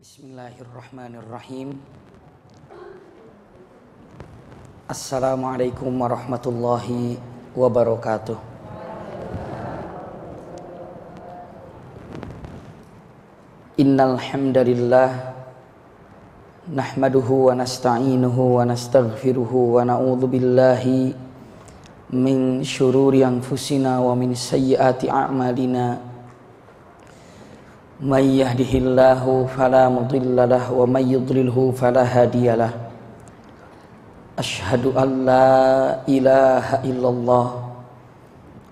Bismillahirrahmanirrahim. Assalamualaikum warahmatullahi wabarakatuh. Innal hamdalillah nahmaduhu wa nasta'inuhu wa nastaghfiruhu wa na'udzu billahi min syururi anfusina wa min sayyiati a'malina. May yahdihillahu fala mudilla lahu wa may yudlilhu fala hadiyalah. Asyhadu an la ilaha illallah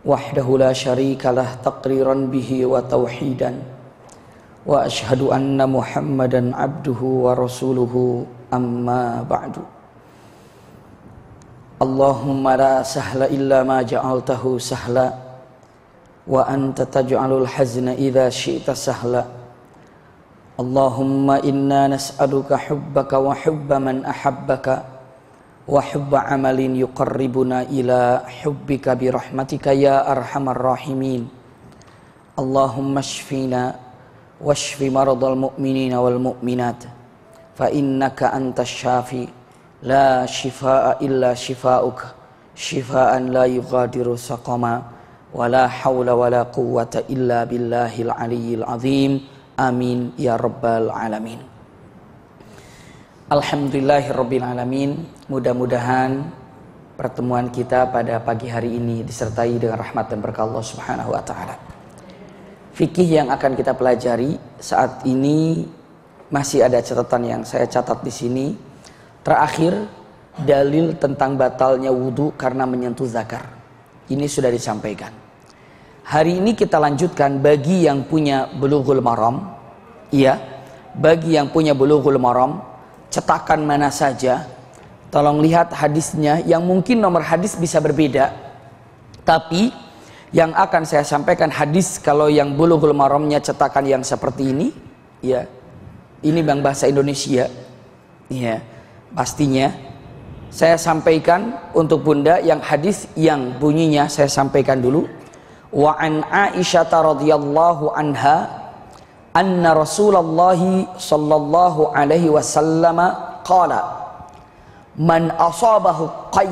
wahdahu la syarikalah taqriran bihi wa tauhidan, wa asyhadu anna Muhammadan abduhu wa rasuluhu, amma ba'du. Allahumma la sahla illa ma ja'altahu sahla wa anta taj'alul hazna idza syi'ta sahla. Allahumma inna nas'aluka hubbaka wa hubba man ahabbaka wa hubba amalin yuqarribuna ila hubbika bi rahmatika ya arhamar rahimin. Allahumma shfina washfi maradal mu'minina wal mu'minat fa innaka antas syafi la shifaa illa shifaa'uk shifaa'an la yughadiru saqama wala haula wala quwwata illa billahil aliyyil azim. Amin ya rabbal alamin. Alhamdulillahirabbil alamin. Mudah-mudahan pertemuan kita pada pagi hari ini disertai dengan rahmat dan berkah Allah Subhanahu wa taala. Fikih yang akan kita pelajari saat ini masih ada catatan yang saya catat di sini. Terakhir, dalil tentang batalnya wudu karena menyentuh zakar. Ini sudah disampaikan. Hari ini kita lanjutkan bagi yang punya Bulughul Maram. Iya, bagi yang punya Bulughul Maram, cetakan mana saja, tolong lihat hadisnya, yang mungkin nomor hadis bisa berbeda. Tapi yang akan saya sampaikan hadis kalau yang Bulughul Maramnya cetakan yang seperti ini, ya. Ini bang bahasa Indonesia. Ya, pastinya saya sampaikan untuk Bunda yang hadis yang bunyinya saya sampaikan dulu. Wa an Aisyah radhiyallahu anha anna Rasulullah sallallahu alaihi wasallam qala man asabahu qay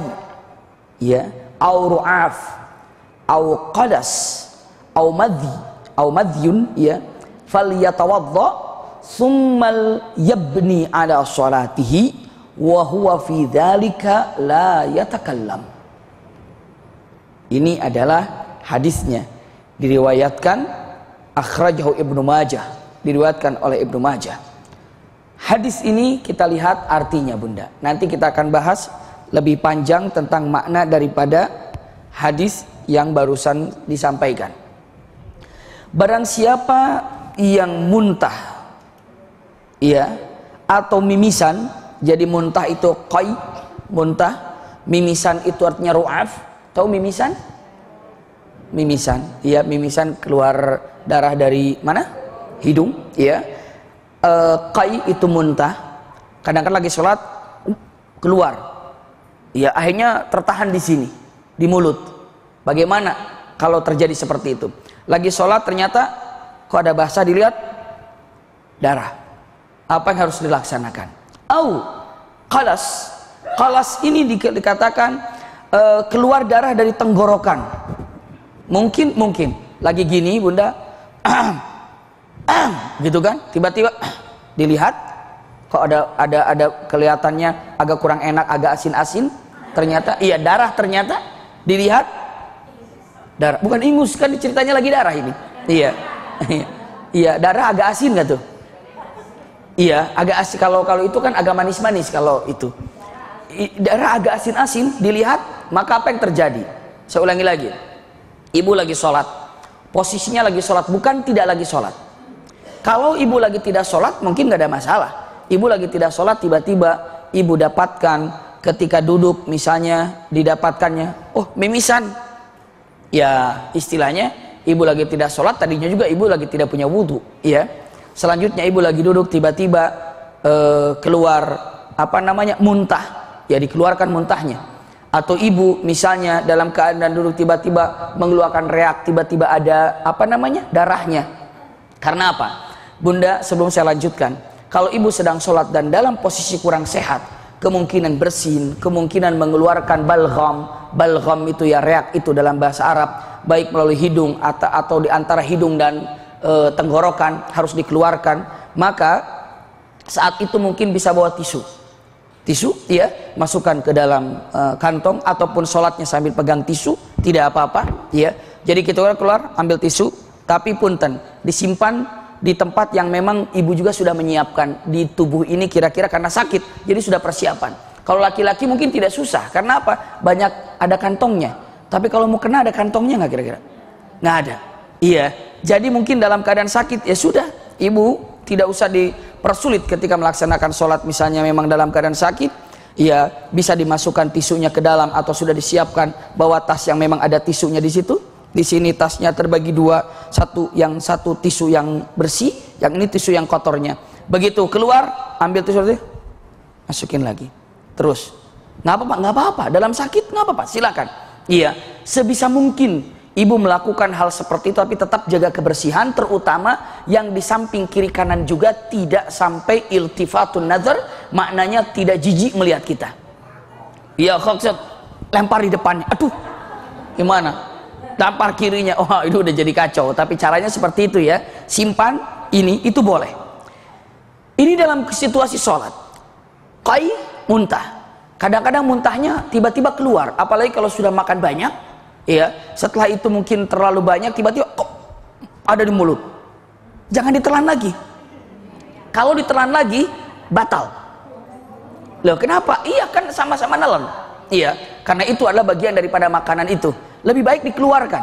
ya au ru'af au qadas au madhyun ya falyatawadda thumma yabni ala salatihi wa huwa fi dzalika la yatakallam. Ini adalah hadisnya, diriwayatkan akhrajahu Ibnu Majah, diriwayatkan oleh Ibnu Majah. Hadis ini kita lihat artinya Bunda. Nanti kita akan bahas lebih panjang tentang makna daripada hadis yang barusan disampaikan. Barang siapa yang muntah ya atau mimisan. Jadi muntah itu qay, muntah. Mimisan itu artinya ru'af. Tahu mimisan? Mimisan, ya, mimisan keluar darah dari mana? Hidung, ya. Qay itu muntah. Kadang-kadang lagi sholat keluar, ya, akhirnya tertahan di sini, di mulut. Bagaimana kalau terjadi seperti itu? Lagi sholat ternyata kok ada basah, dilihat darah. Apa yang harus dilaksanakan? Au qalas. Qalas ini dikatakan keluar darah dari tenggorokan. Mungkin lagi gini Bunda, gitu kan? Tiba-tiba dilihat kok ada kelihatannya agak kurang enak, agak asin-asin. Ternyata iya darah, ternyata dilihat darah. Bukan ingus kan, ceritanya lagi darah ini. Iya. Iya, darah agak asin enggak tuh? Iya, agak asin. Kalau itu kan agak manis-manis kalau itu. Darah agak asin-asin dilihat, maka apa yang terjadi? Saya ulangi lagi. Ibu lagi sholat, posisinya lagi sholat, bukan tidak lagi sholat. Kalau ibu lagi tidak sholat mungkin nggak ada masalah. Ibu lagi tidak sholat, tiba-tiba ibu dapatkan ketika duduk misalnya, didapatkannya, oh mimisan. Ya istilahnya ibu lagi tidak sholat, tadinya juga ibu lagi tidak punya wudhu. Ya. Selanjutnya ibu lagi duduk, tiba-tiba keluar muntah, ya dikeluarkan muntahnya. Atau ibu misalnya dalam keadaan duduk tiba-tiba mengeluarkan reak, tiba-tiba ada darahnya. Karena apa? Bunda, sebelum saya lanjutkan, Kalau ibu sedang sholat dan dalam posisi kurang sehat, kemungkinan bersin, kemungkinan mengeluarkan balgham itu ya reak itu dalam bahasa Arab, baik melalui hidung atau di antara hidung dan tenggorokan harus dikeluarkan, maka saat itu mungkin bisa bawa tisu ya, masukkan ke dalam kantong, ataupun sholatnya sambil pegang tisu, tidak apa-apa ya. Jadi kita keluar ambil tisu, tapi punten disimpan di tempat yang memang ibu juga sudah menyiapkan di tubuh ini, kira-kira karena sakit jadi sudah persiapan. Kalau laki-laki mungkin tidak susah, karena apa? Banyak ada kantongnya. Tapi kalau mau kena ada kantongnya nggak kira-kira? Nggak ada. Iya. Jadi mungkin dalam keadaan sakit ya sudah, ibu tidak usah dipersulit ketika melaksanakan sholat, misalnya memang dalam keadaan sakit, ya bisa dimasukkan tisunya ke dalam, atau sudah disiapkan bawa tas yang memang ada tisunya di situ. Di sini tasnya terbagi dua, yang satu tisu yang bersih, yang ini tisu yang kotornya. Begitu keluar, ambil tisu itu, masukin lagi. Terus, nggak apa-apa, dalam sakit nggak apa-apa, silakan. Iya, sebisa mungkin ibu melakukan hal seperti itu, tapi tetap jaga kebersihan, terutama yang di samping kiri kanan juga tidak sampai iltifatun nazar, maknanya tidak jijik melihat kita. Iya, khusus lempar di depannya, aduh, gimana? Lempar kirinya, oh itu udah jadi kacau. Tapi caranya seperti itu ya, simpan ini, itu boleh. Ini dalam situasi sholat. Qai, muntah. Kadang-kadang muntahnya tiba-tiba keluar, apalagi kalau sudah makan banyak. Ya, setelah itu mungkin terlalu banyak, tiba-tiba kok ada di mulut. Jangan ditelan lagi. Kalau ditelan lagi, batal. Loh, kenapa? Iya kan sama-sama nelen. Iya, karena itu adalah bagian daripada makanan itu. Lebih baik dikeluarkan.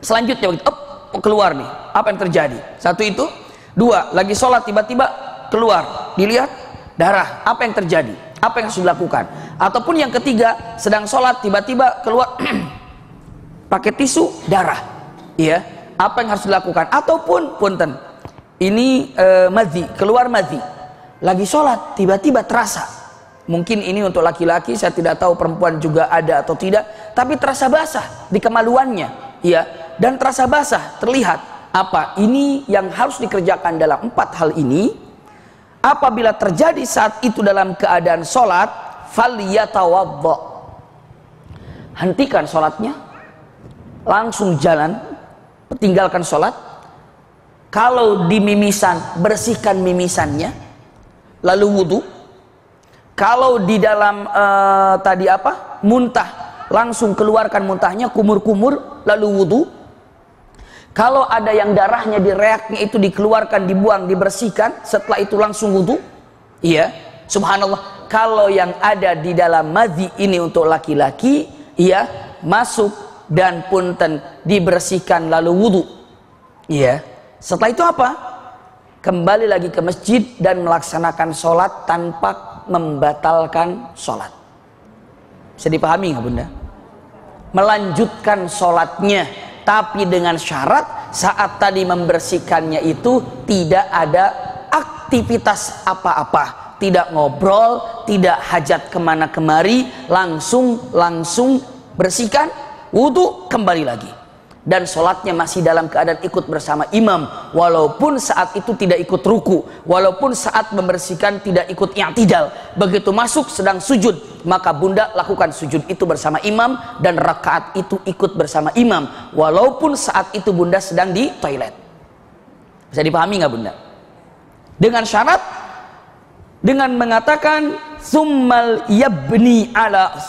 Selanjutnya begitu, keluar nih. Apa yang terjadi? Satu itu, dua, lagi sholat tiba-tiba keluar, dilihat darah. Apa yang terjadi? Apa yang harus dilakukan? Ataupun yang ketiga, sedang sholat tiba-tiba keluar pakai tisu darah, iya, apa yang harus dilakukan? Ataupun punten, ini madhi, keluar madhi, lagi sholat tiba-tiba terasa, mungkin ini untuk laki-laki, saya tidak tahu perempuan juga ada atau tidak, tapi terasa basah di kemaluannya, iya, dan terasa basah, terlihat apa? Ini yang harus dikerjakan dalam 4 hal ini. Apabila terjadi saat itu dalam keadaan sholat, falyatawadda, hentikan sholatnya, langsung jalan, tinggalkan sholat. Kalau di mimisan, bersihkan mimisannya, lalu wudhu. Kalau di dalam muntah, langsung keluarkan muntahnya, kumur-kumur, lalu wudhu. Kalau ada yang darahnya di reaknya itu dikeluarkan, dibuang, dibersihkan, setelah itu langsung wudhu. Iya, subhanallah. Kalau yang ada di dalam madhi ini untuk laki-laki, iya, masuk dan punten dibersihkan lalu wudhu. Iya. Setelah itu apa? Kembali lagi ke masjid dan melaksanakan sholat tanpa membatalkan sholat. Bisa dipahami nggak bunda? Melanjutkan sholatnya, tapi dengan syarat saat tadi membersihkannya itu tidak ada aktivitas apa-apa, tidak ngobrol, tidak hajat kemana kemari, langsung bersihkan, wudhu, kembali lagi, dan sholatnya masih dalam keadaan ikut bersama imam, walaupun saat itu tidak ikut ruku, walaupun saat membersihkan tidak ikut i'tidal. Begitu masuk sedang sujud, maka bunda lakukan sujud itu bersama imam, dan rakaat itu ikut bersama imam, walaupun saat itu bunda sedang di toilet. Bisa dipahami nggak bunda? Dengan syarat, dengan mengatakan summal yabni ala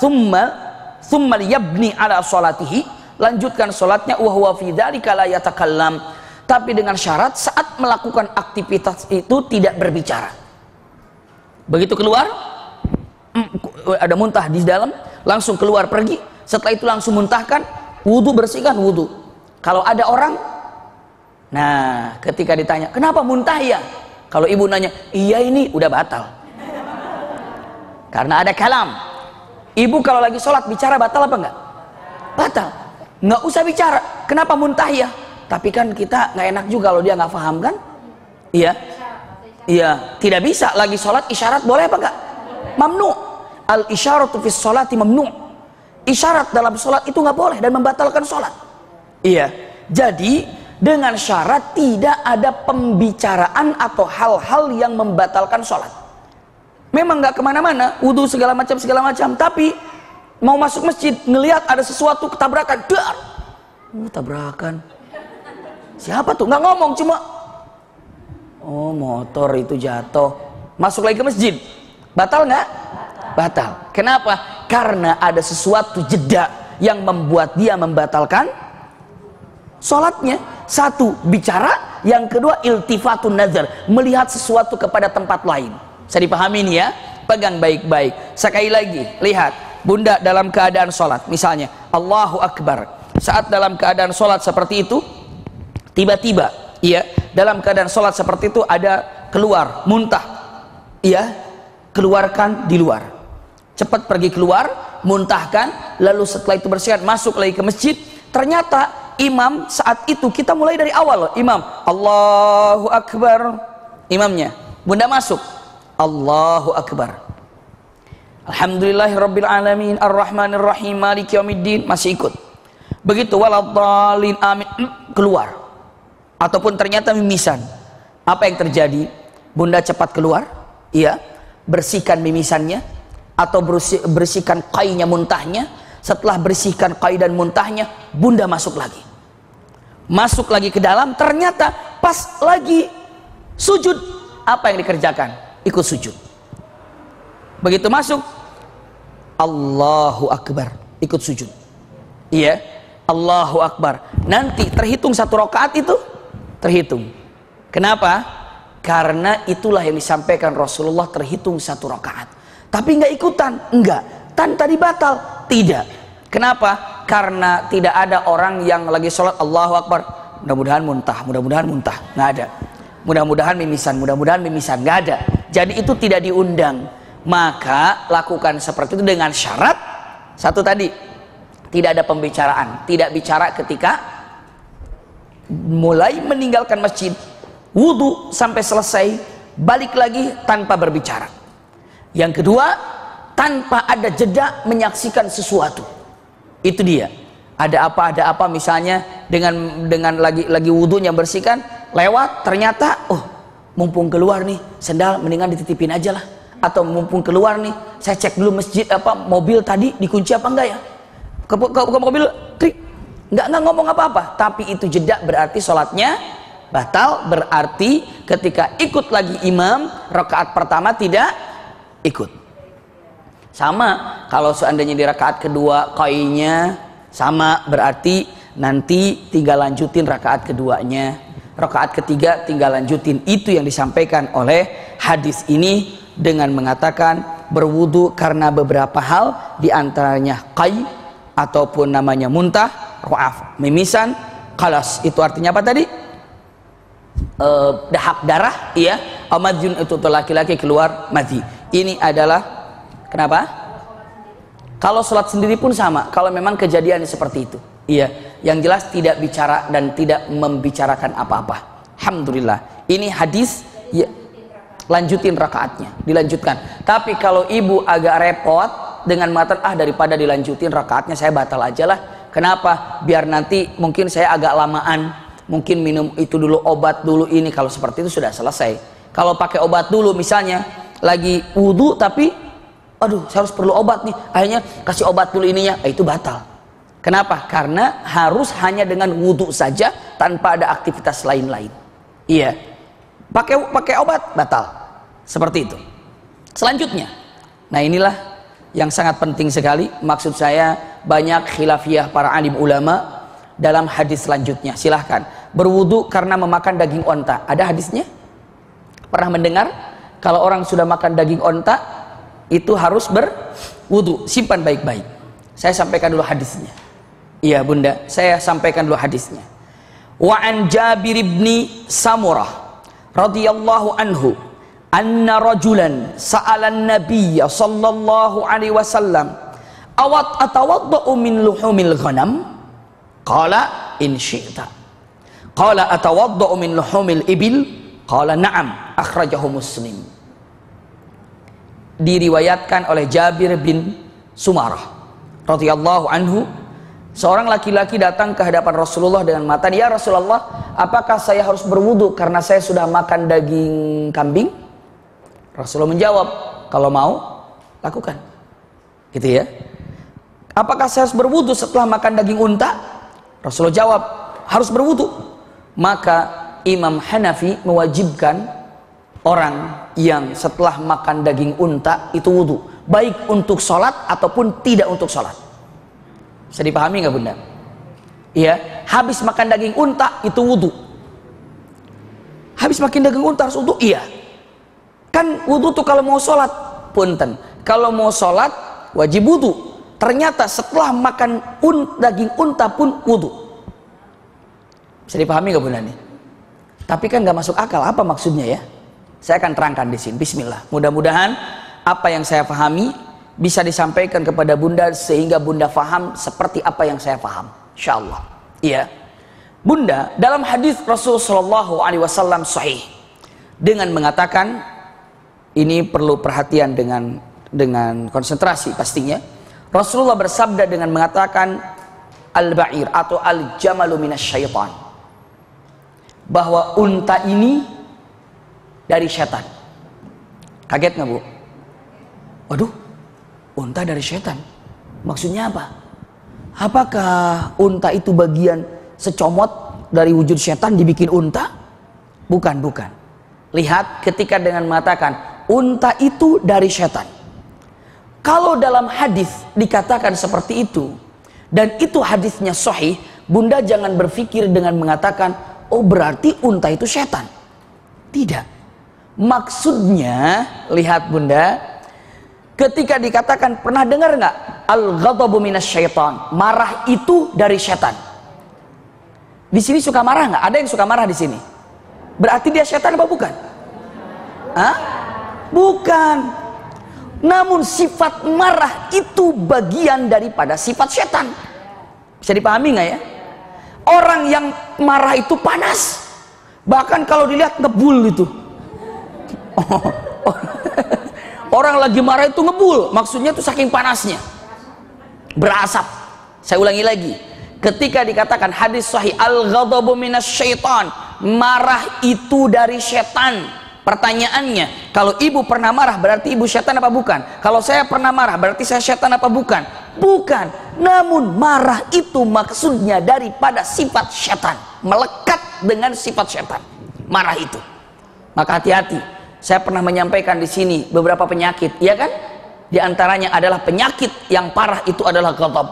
sholatihi, lanjutkan sholatnya, wa huwa fi dzalika la yatakallam, tapi dengan syarat saat melakukan aktivitas itu tidak berbicara. Begitu keluar, ada muntah di dalam, langsung keluar pergi, setelah itu langsung muntahkan, wudhu, bersihkan wudhu. Kalau ada orang, nah ketika ditanya kenapa muntah ya, kalau ibu nanya iya, ini udah batal, karena ada kalam. Ibu kalau lagi sholat bicara batal apa enggak? Batal. Nggak usah bicara, kenapa muntah ya? Tapi kan kita nggak enak juga kalau dia nggak paham kan? Iya, iya, tidak bisa lagi sholat isyarat, boleh apa enggak? Mamnu. Al isyaratu fis sholati mamnu. Isyarat dalam sholat itu nggak boleh dan membatalkan sholat. Iya, jadi dengan syarat tidak ada pembicaraan atau hal-hal yang membatalkan sholat. Memang nggak kemana-mana, wudhu segala macam, tapi mau masuk masjid ngelihat ada sesuatu ketabrakan, dar, tabrakan. Siapa tuh? Nggak ngomong, cuma oh motor itu jatuh. Masuk lagi ke masjid, batal nggak? Batal. Kenapa? Karena ada sesuatu jeda yang membuat dia membatalkan sholatnya. Satu, bicara. Yang kedua, iltifatun nazar, melihat sesuatu kepada tempat lain. Saya dipahami ini ya, pegang baik-baik. Sekali lagi, lihat bunda dalam keadaan sholat, misalnya Allahu Akbar, saat dalam keadaan sholat seperti itu, tiba-tiba ya dalam keadaan sholat seperti itu ada keluar muntah, ya keluarkan di luar, cepat pergi keluar, muntahkan, lalu setelah itu bersihkan, masuk lagi ke masjid. Ternyata imam saat itu, kita mulai dari awal loh, imam Allahu Akbar, imamnya, bunda masuk Allahu Akbar, Alhamdulillahirabbil alamin arrahmanir rahim maliki yaumiddin, masih ikut. Begitu waladhdallin amin, keluar. Ataupun ternyata mimisan. Apa yang terjadi? Bunda cepat keluar, iya, bersihkan mimisannya atau bersihkan qaidnya, muntahnya. Setelah bersihkan qaid dan muntahnya, bunda masuk lagi. Masuk lagi ke dalam, ternyata pas lagi sujud, apa yang dikerjakan? Ikut sujud. Begitu masuk, Allahu Akbar, ikut sujud. Iya, Allahu Akbar. Nanti terhitung satu rakaat itu, terhitung. Kenapa? Karena itulah yang disampaikan Rasulullah, terhitung satu rakaat. Tapi nggak ikutan, enggak. Tadi batal, tidak. Kenapa? Karena tidak ada orang yang lagi sholat Allahu Akbar, mudah-mudahan muntah, nggak ada. Mudah-mudahan mimisan, nggak ada. Jadi itu tidak diundang. Maka lakukan seperti itu dengan syarat satu tadi, tidak ada pembicaraan, tidak bicara ketika mulai meninggalkan masjid, wudhu sampai selesai, balik lagi tanpa berbicara. Yang kedua, tanpa ada jeda menyaksikan sesuatu. Itu dia. Ada apa misalnya dengan lagi wudhunya bersihkan, lewat ternyata mumpung keluar nih sendal, mendingan dititipin aja lah. Atau mumpung keluar nih, saya cek dulu masjid mobil tadi dikunci apa enggak ya? Ke mobil, klik, nggak ngomong apa-apa. Tapi itu jeda, berarti sholatnya batal. Berarti ketika ikut lagi imam, rakaat pertama tidak ikut. Sama kalau seandainya di rakaat kedua qaidnya sama, berarti nanti tinggal lanjutin rakaat keduanya, rakaat ketiga tinggal lanjutin. Itu yang disampaikan oleh hadis ini dengan mengatakan berwudu karena beberapa hal, diantaranya qaid ataupun namanya muntah, ru'af, mimisan, qalas. Itu artinya apa tadi? Dahak darah, iya. Amadjun itu laki-laki keluar madhi. Ini adalah kenapa? Kalau sholat sendiri pun sama. Kalau memang kejadian seperti itu, iya. Yang jelas tidak bicara dan tidak membicarakan apa-apa. Alhamdulillah. Ini hadis ya, lanjutin rakaatnya, dilanjutkan. Tapi kalau ibu agak repot dengan mengatakan daripada dilanjutin rakaatnya, saya batal aja lah. Kenapa? Biar nanti mungkin saya agak lamaan, mungkin minum itu dulu, obat dulu ini. Kalau seperti itu sudah selesai. Kalau pakai obat dulu, misalnya lagi wudhu tapi saya harus perlu obat nih, akhirnya kasih obat dulu ininya, itu batal. Kenapa? Karena harus hanya dengan wudhu saja tanpa ada aktivitas lain-lain. Iya, pakai obat batal. Seperti itu. Selanjutnya, nah inilah yang sangat penting sekali. Maksud saya banyak khilafiyah para alim ulama dalam hadis selanjutnya. Silahkan. Berwudu karena memakan daging onta. Ada hadisnya? Pernah mendengar? Kalau orang sudah makan daging onta, itu harus berwudu. Simpan baik-baik. Saya sampaikan dulu hadisnya. Iya bunda, saya sampaikan dulu hadisnya. Wa an Jabir ibni Samurah radhiyallahu anhu anna rajulan sa'alan nabiyya sallallahu alaihi wasallam atawadda'u min luhumil ghanam? Qala in syi'ta. Qala atawadda'u min luhumil ibil? Qala na'am. Akhrajahu Muslim. Diriwayatkan oleh Jabir bin Sumarah radhiyallahu anhu, Seorang laki-laki datang ke hadapan Rasulullah dengan mata, "Ya Rasulullah, apakah saya harus berwudu karena saya sudah makan daging kambing?" Rasulullah menjawab, "Kalau mau, lakukan." Gitu ya. "Apakah saya harus berwudu setelah makan daging unta?" Rasulullah jawab, "Harus berwudu." Maka Imam Hanafi mewajibkan orang yang setelah makan daging unta itu wudu, baik untuk sholat ataupun tidak untuk sholat. Bisa dipahami nggak Bunda? Iya, habis makan daging unta itu wudu. Habis makan daging unta harus wudu? Iya. Kan wudu tuh kalau mau sholat, punten. Kalau mau sholat wajib wudu. Ternyata setelah makan daging unta pun wudu. Bisa dipahami nggak Bunda nih? Tapi kan nggak masuk akal. Apa maksudnya ya? Saya akan terangkan di sini. Bismillah. Mudah-mudahan apa yang saya pahami bisa disampaikan kepada Bunda sehingga Bunda faham seperti apa yang saya faham, insyaallah. Iya. Bunda, dalam hadis Rasulullah SAW sahih dengan mengatakan, ini perlu perhatian dengan konsentrasi pastinya. Rasulullah bersabda dengan mengatakan al-ba'ir atau al-jamalu minasyaitan, bahwa unta ini dari setan. Kaget nggak Bu? Waduh, unta dari setan. Maksudnya apa? Apakah unta itu bagian secomot dari wujud setan dibikin unta? Bukan, bukan. Lihat ketika dengan mengatakan unta itu dari setan. Kalau dalam hadis dikatakan seperti itu dan itu hadisnya sahih, Bunda jangan berpikir dengan mengatakan, oh berarti unta itu setan. Tidak. Maksudnya, lihat Bunda, ketika dikatakan, pernah dengar nggak al-ghadabu minasyaitan, marah itu dari setan. Di sini suka marah nggak? Ada yang suka marah di sini? Berarti dia setan apa bukan? Hah? Bukan. Namun sifat marah itu bagian daripada sifat setan. Bisa dipahami nggak ya? Orang yang marah itu panas. Bahkan kalau dilihat ngebul itu. Orang lagi marah itu ngebul, maksudnya itu saking panasnya, berasap. Saya ulangi lagi, ketika dikatakan hadis sahih al-ghadabu minasyaitan, marah itu dari setan. Pertanyaannya, kalau ibu pernah marah berarti ibu setan apa bukan? Kalau saya pernah marah berarti saya setan apa bukan? Bukan. Namun marah itu maksudnya daripada sifat setan, melekat dengan sifat setan. Marah itu. Maka hati-hati. Saya pernah menyampaikan di sini beberapa penyakit, ya kan? Di antaranya adalah penyakit yang parah itu adalah ghadab.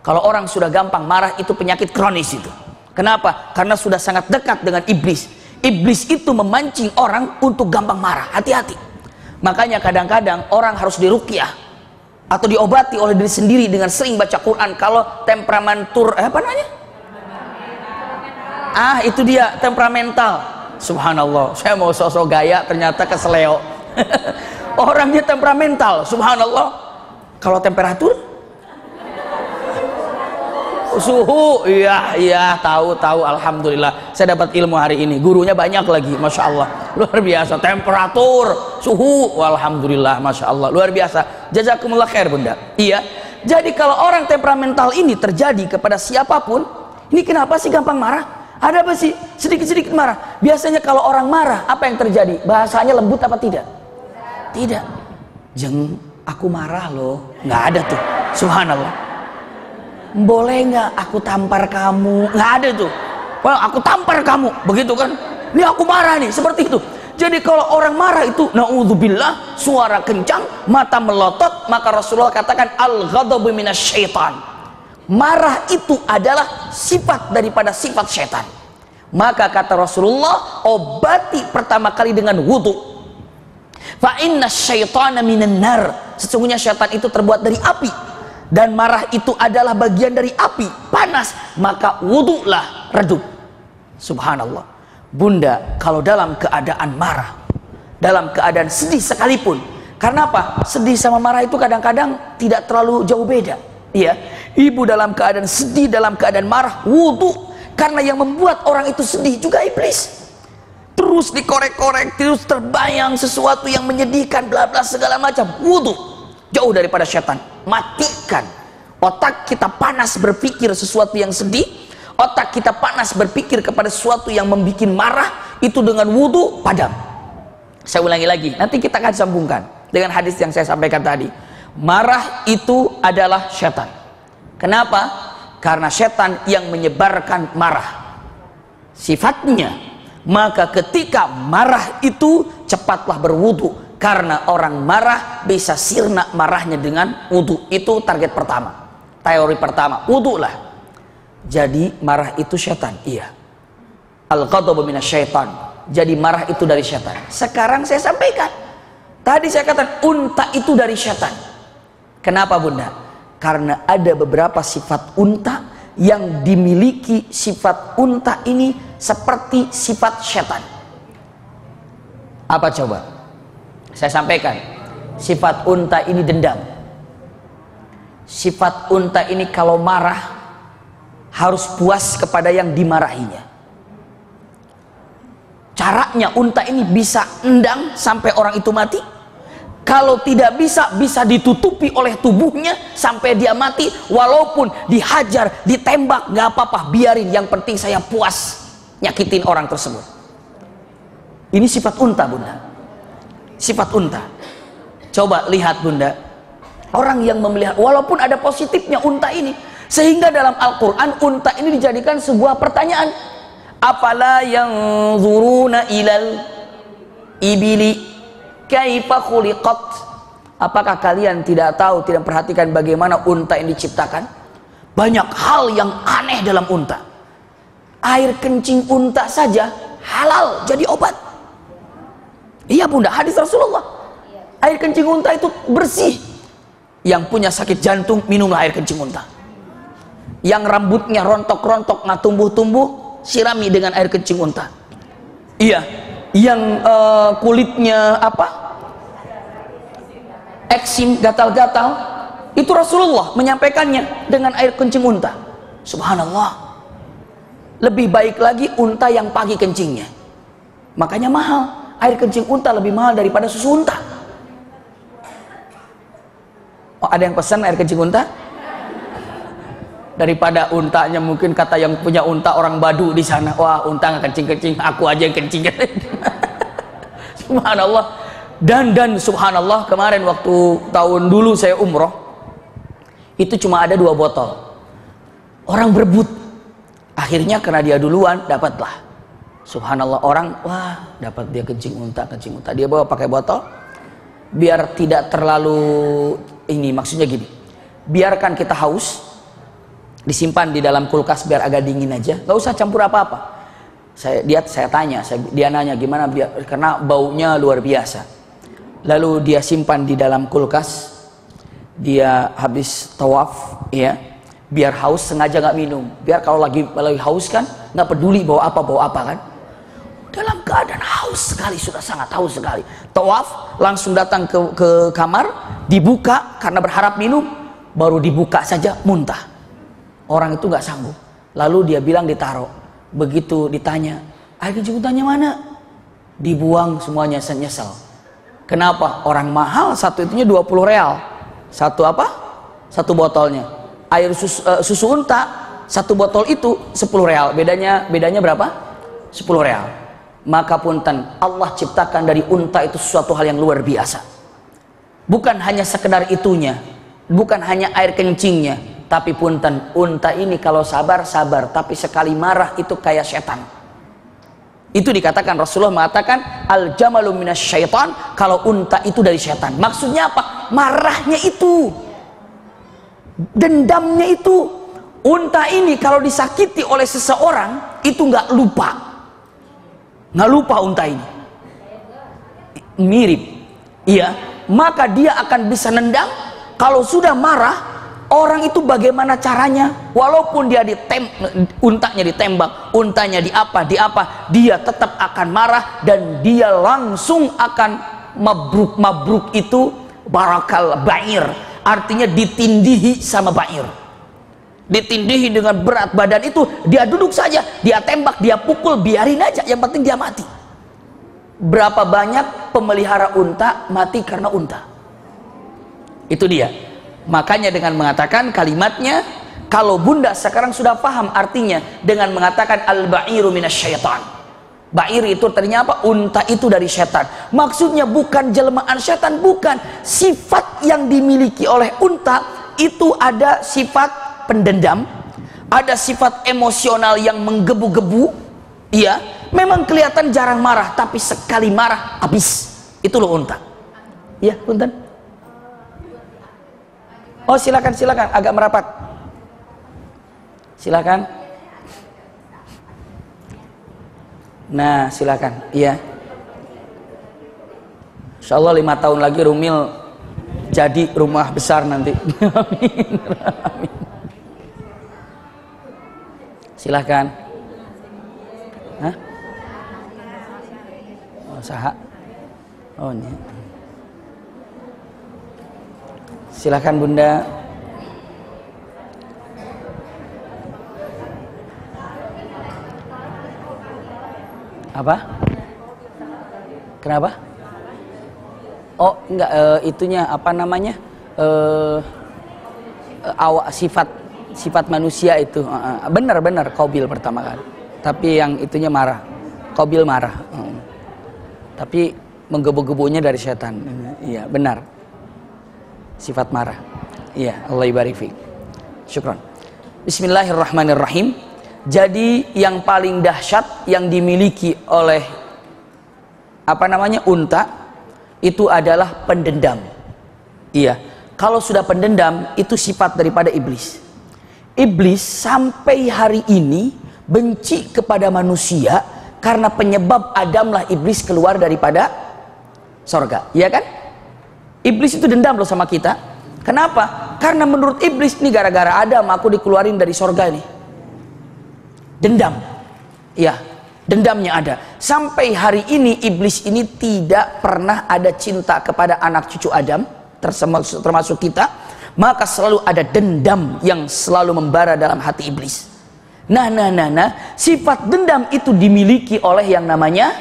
Kalau orang sudah gampang marah itu penyakit kronis itu. Kenapa? Karena sudah sangat dekat dengan iblis. Iblis itu memancing orang untuk gampang marah. Hati-hati. Makanya kadang-kadang orang harus diruqyah atau diobati oleh diri sendiri dengan sering baca Quran. Kalau temperamentur, apa namanya? Itu dia temperamental. Subhanallah, saya mau sosok gaya ternyata keseleo. Orangnya temperamental, subhanallah. Kalau temperatur, suhu, iya tahu, alhamdulillah. Saya dapat ilmu hari ini, gurunya banyak lagi, masya Allah, luar biasa. Temperatur, suhu, alhamdulillah, masya Allah, luar biasa. Jazakumullah khair Bunda. Iya, jadi kalau orang temperamental ini terjadi kepada siapapun, ini kenapa sih gampang marah? Ada apa sih? Sedikit-sedikit marah. Biasanya kalau orang marah, apa yang terjadi? Bahasanya lembut apa tidak? Tidak. Jeng, aku marah loh. Nggak ada tuh. Subhanallah. Boleh nggak aku tampar kamu? Nggak ada tuh. Well, aku tampar kamu. Begitu kan? Ini aku marah nih. Seperti itu. Jadi kalau orang marah itu, na'udzubillah, suara kencang, mata melotot, maka Rasulullah katakan, al-ghadabu minasyaitan. Marah itu adalah sifat daripada sifat setan. Maka kata Rasulullah, obati pertama kali dengan wudu. Fa inna syaitana minan nar. Sesungguhnya syaitan itu terbuat dari api. Dan marah itu adalah bagian dari api, panas. Maka wudulah redup. Subhanallah. Bunda, kalau dalam keadaan marah, dalam keadaan sedih sekalipun. Karena apa? Sedih sama marah itu kadang-kadang tidak terlalu jauh beda. Iya, ibu dalam keadaan sedih, dalam keadaan marah, wudu. Karena yang membuat orang itu sedih juga iblis. Terus dikorek-korek, terus terbayang sesuatu yang menyedihkan, bla bla segala macam. Wudu, jauh daripada setan. Matikan Otak kita panas berpikir sesuatu yang sedih, otak kita panas berpikir kepada sesuatu yang membuat marah, itu dengan wudu padam. Saya ulangi lagi, nanti kita akan sambungkan dengan hadis yang saya sampaikan tadi. Marah itu adalah setan. Kenapa? Karena setan yang menyebarkan marah sifatnya. Maka ketika marah itu cepatlah berwudu, karena orang marah bisa sirna marahnya dengan wudu. Itu target pertama, teori pertama, wudu lah. Jadi marah itu setan, iya. Al-ghadabu minasyaitan. Jadi marah itu dari setan. Sekarang saya sampaikan, tadi saya katakan unta itu dari setan. Kenapa bunda? Karena ada beberapa sifat unta yang dimiliki sifat unta ini seperti sifat setan. Apa coba? Saya sampaikan, sifat unta ini dendam. Sifat unta ini kalau marah harus puas kepada yang dimarahinya. Caranya unta ini bisa endang sampai orang itu mati. Kalau tidak bisa, bisa ditutupi oleh tubuhnya sampai dia mati. Walaupun dihajar, ditembak, nggak apa-apa, biarin. Yang penting saya puas nyakitin orang tersebut. Ini sifat unta bunda. Sifat unta. Coba lihat bunda, orang yang memelihara, walaupun ada positifnya unta ini, sehingga dalam Al-Quran unta ini dijadikan sebuah pertanyaan. Afala yanzuruna ilal ibili kaifa khuliqat. Apakah kalian tidak tahu, tidak perhatikan bagaimana unta ini diciptakan? Banyak hal yang aneh dalam unta. Air kencing unta saja halal jadi obat. Iya bunda, hadis Rasulullah. Air kencing unta itu bersih. Yang punya sakit jantung minumlah air kencing unta. Yang rambutnya rontok-rontok nggak tumbuh-tumbuh, sirami dengan air kencing unta. Iya. Yang kulitnya apa? Eksim, gatal-gatal, itu Rasulullah menyampaikannya dengan air kencing unta. Subhanallah. Lebih baik lagi unta yang pagi kencingnya. Makanya mahal. Air kencing unta lebih mahal daripada susu unta. Oh, ada yang pesan air kencing unta? Daripada untanya, mungkin kata yang punya unta orang Badu di sana, wah unta nggak kencing-kencing, aku aja yang kencing. Subhanallah. Dan subhanallah, kemarin waktu tahun dulu saya umroh, itu cuma ada 2 botol. Orang berebut. Akhirnya karena dia duluan, dapatlah. Subhanallah, orang wah dapat dia kencing unta. Dia bawa pakai botol, biar tidak terlalu ini, maksudnya gini, biarkan kita haus, disimpan di dalam kulkas biar agak dingin aja, nggak usah campur apa-apa. Saya tanya, dia nanya gimana, karena baunya luar biasa. Lalu dia simpan di dalam kulkas, dia habis tawaf, ya, biar haus sengaja nggak minum, biar kalau lagi haus kan nggak peduli bawa apa kan. Dalam keadaan haus sekali, sudah sangat haus sekali, tawaf, langsung datang ke kamar, dibuka karena berharap minum, baru dibuka saja muntah. Orang itu nggak sanggup. Lalu dia bilang ditaruh. Begitu ditanya, air kencing untanya mana? Dibuang semuanya, nyesel. Kenapa? Orang mahal, satu itunya 20 real. Satu apa? Satu botolnya. Air susu unta, satu botol itu 10 real. Bedanya berapa? 10 real. Maka punten, Allah ciptakan dari unta itu sesuatu hal yang luar biasa. Bukan hanya sekedar itunya, bukan hanya air kencingnya, tapi punten, unta ini kalau sabar, tapi sekali marah itu kayak setan. Itu dikatakan, Rasulullah mengatakan al-jamalu minasyaitan, kalau unta itu dari setan. Maksudnya apa? Marahnya itu, dendamnya itu. Unta ini kalau disakiti oleh seseorang itu nggak lupa unta ini. Mirip, iya. Maka dia akan bisa nendang. Kalau sudah marah, orang itu bagaimana caranya? Walaupun dia untanya ditembak, untanya di apa, dia tetap akan marah dan dia langsung akan mabruk itu barakal ba'ir. Artinya ditindihi sama ba'ir. Ditindihi dengan berat badan itu, dia duduk saja, dia tembak, dia pukul, biarin aja, yang penting dia mati. Berapa banyak pemelihara unta mati karena unta? Itu dia. Makanya dengan mengatakan kalimatnya, kalau bunda sekarang sudah paham artinya dengan mengatakan al-ba'iru minasyaitan. Ba'ir itu ternyata apa? Unta itu dari setan. Maksudnya bukan jelmaan setan, bukan. Sifat yang dimiliki oleh unta itu ada sifat pendendam, ada sifat emosional yang menggebu-gebu. Iya, memang kelihatan jarang marah, tapi sekali marah habis. Itu loh unta. Iya, punten. Oh, silakan agak merapat. Silakan. Nah, silakan. Iya. Insyaallah 5 tahun lagi Rumil jadi rumah besar nanti. Amin. Amin. Silakan. Hah? Oh, saha. Oh, ini. Silakan Bunda. Apa? Kenapa? Oh, enggak, itunya apa namanya? Sifat manusia itu. Benar Qabil pertama kali. Tapi yang itunya marah. Qabil marah. Tapi menggebu-gebunya dari setan. Iya, benar. Sifat marah. Iya, Allah ibarik fiik. Syukran. Bismillahirrahmanirrahim. Jadi yang paling dahsyat yang dimiliki oleh unta itu adalah pendendam. Iya, kalau sudah pendendam itu sifat daripada iblis. Iblis sampai hari ini benci kepada manusia karena penyebab Adamlah iblis keluar daripada sorga, iya kan? Iblis itu dendam loh sama kita. Kenapa? Karena menurut iblis nih gara-gara Adam aku dikeluarin dari sorga nih. Dendam, ya, dendamnya ada. Sampai hari ini iblis ini tidak pernah ada cinta kepada anak cucu Adam, termasuk kita. Maka selalu ada dendam yang selalu membara dalam hati iblis. Nah, sifat dendam itu dimiliki oleh yang namanya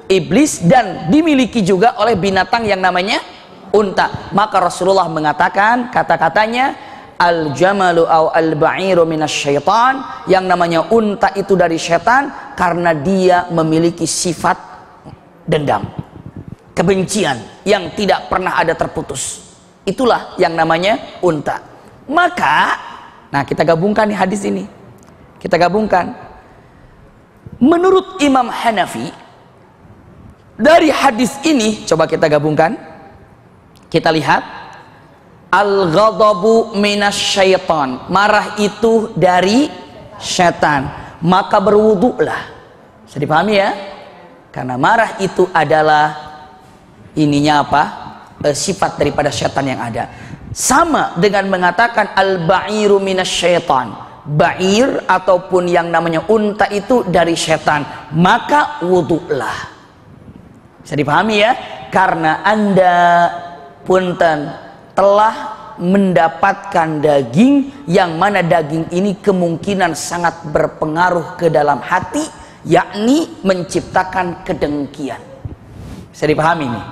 iblis dan dimiliki juga oleh binatang yang namanya unta. Maka Rasulullah mengatakan kata-katanya, al-jamalu au al-ba'iru minasyaitan, yang namanya unta itu dari setan karena dia memiliki sifat dendam, kebencian yang tidak pernah ada terputus. Itulah yang namanya unta. Maka, nah kita gabungkan nih hadis ini. Kita gabungkan. Menurut Imam Hanafi, dari hadis ini coba kita gabungkan. Kita lihat. Al-ghadabu minasyaitan, marah itu dari setan, maka berwudulah. Bisa dipahami ya? Karena marah itu adalah ininya apa? Sifat daripada setan yang ada. Sama dengan mengatakan al-ba'iru minasyaitan, ba'ir ataupun yang namanya unta itu dari setan, maka wudulah. Bisa dipahami ya? Karena Anda punten telah mendapatkan daging yang mana daging ini kemungkinan sangat berpengaruh ke dalam hati, yakni menciptakan kedengkian. Bisa dipahami nih?